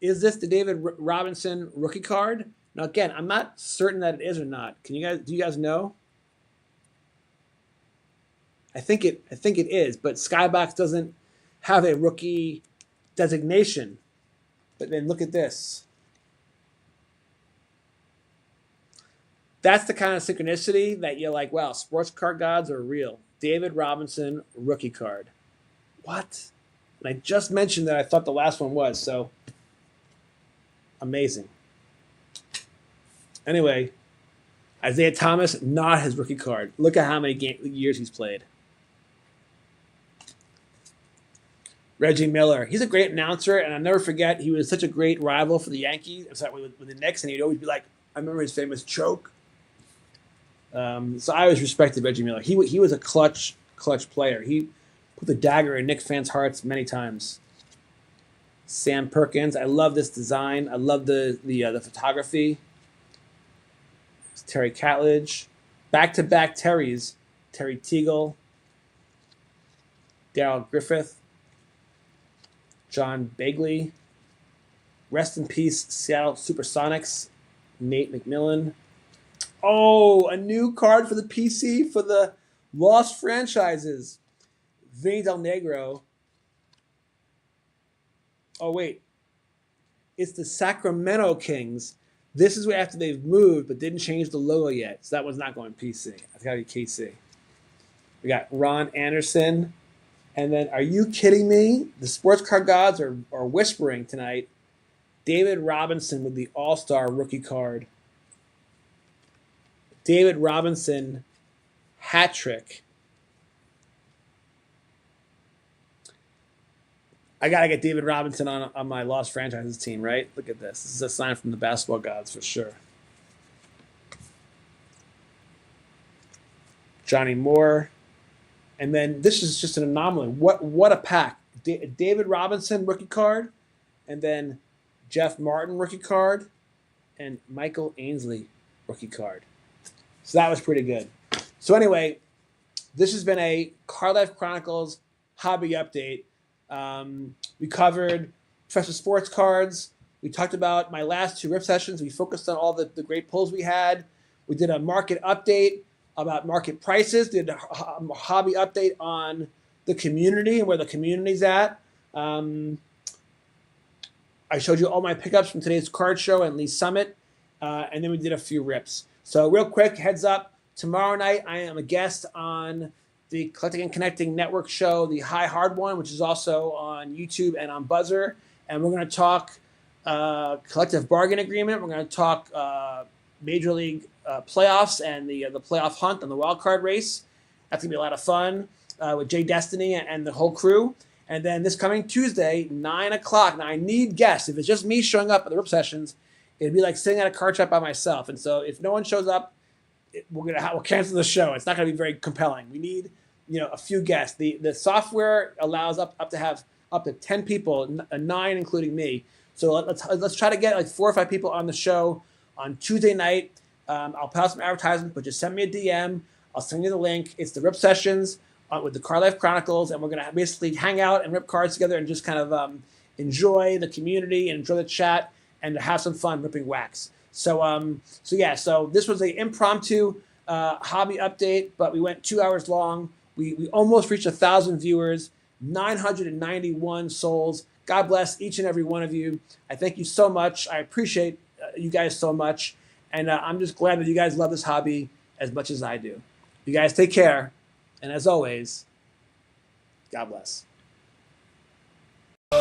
is this the David Robinson rookie card? Now, again, I'm not certain that it is or not. Do you guys know? I think it is, but Skybox doesn't have a rookie designation. But then look at this. That's the kind of synchronicity that you're like, wow, sports card gods are real. David Robinson rookie card. What? And I just mentioned that I thought the last one was, so amazing. Anyway, Isaiah Thomas, not his rookie card. Look at how many years he's played. Reggie Miller, he's a great announcer, and I'll never forget, he was such a great rival for the Yankees, with the Knicks, and he'd always be like, I remember his famous choke. So I always respected Reggie Miller. He was a clutch player. He put the dagger in Knicks fans' hearts many times. Sam Perkins, I love this design. I love the photography. Terry Catledge, back-to-back Terrys. Terry Teagle, Darryl Griffith, John Begley. Rest in peace, Seattle Supersonics. Nate McMillan. Oh, a new card for the PC for the Lost Franchises. Vinny Del Negro. Oh, wait. It's the Sacramento Kings. This is after they've moved, but didn't change the logo yet. So that one's not going PC. That's got to be KC. We got Ron Anderson. And then, are you kidding me? The sports card gods are whispering tonight. David Robinson with the All-Star rookie card. David Robinson hat trick. I got to get David Robinson on my Lost Franchises team, right? Look at this. This is a sign from the basketball gods for sure. Johnny Moore. And then this is just an anomaly. What a pack. David Robinson rookie card. And then Jeff Martin rookie card. And Michael Ainsley rookie card. So that was pretty good. So anyway, this has been a Card Life Chronicles hobby update. We covered Professor Sports Cards, We talked about my last 2 rip sessions. We focused on all the great pulls we had. We did a market update about market prices, did a hobby update on the community and where the community's at. I showed you all my pickups from today's card show and Lee Summit, and then we did a few rips. So real quick, heads up, tomorrow night I am a guest on the Collecting and Connecting Network show, the High Hard one, which is also on YouTube and on Buzzer, and we're going to talk collective bargain agreement. We're going to talk Major League playoffs and the playoff hunt and the wild card race. That's going to be a lot of fun with Jay Destiny and the whole crew. And then this coming Tuesday, 9 o'clock. Now, I need guests. If it's just me showing up at the rip sessions, it'd be like sitting at a card shop by myself. And so if no one shows up, we'll cancel the show. It's not going to be very compelling. We need a few guests. The software allows up to have up to 10 people, 9 including me. So let's try to get like 4 or 5 people on the show on Tuesday night. I'll put out some advertisements, but just send me a DM. I'll send you the link. It's the rip sessions with the Card Life Chronicles, and we're going to basically hang out and rip cards together and just kind of enjoy the community and enjoy the chat and have some fun ripping wax. So this was an impromptu hobby update, but we went 2 hours long. We almost reached 1,000 viewers, 991 souls. God bless each and every one of you. I thank you so much. I appreciate you guys so much, and I'm just glad that you guys love this hobby as much as I do. You guys take care. And as always, God bless. He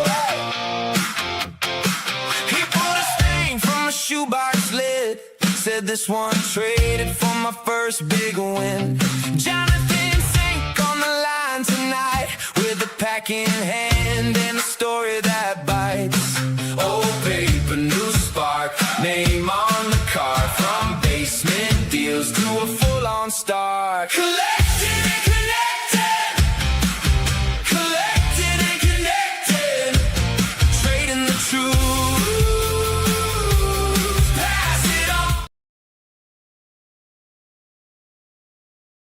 pulled a stain from a shoebox lid. Said this one traded for my first big win. Jonathan Fink on the line tonight with a pack in hand and a story that bites. Old paper, new spark, name on the card. From basement deals to a full-on star. Collected and connected, collected and connected, trading the truth.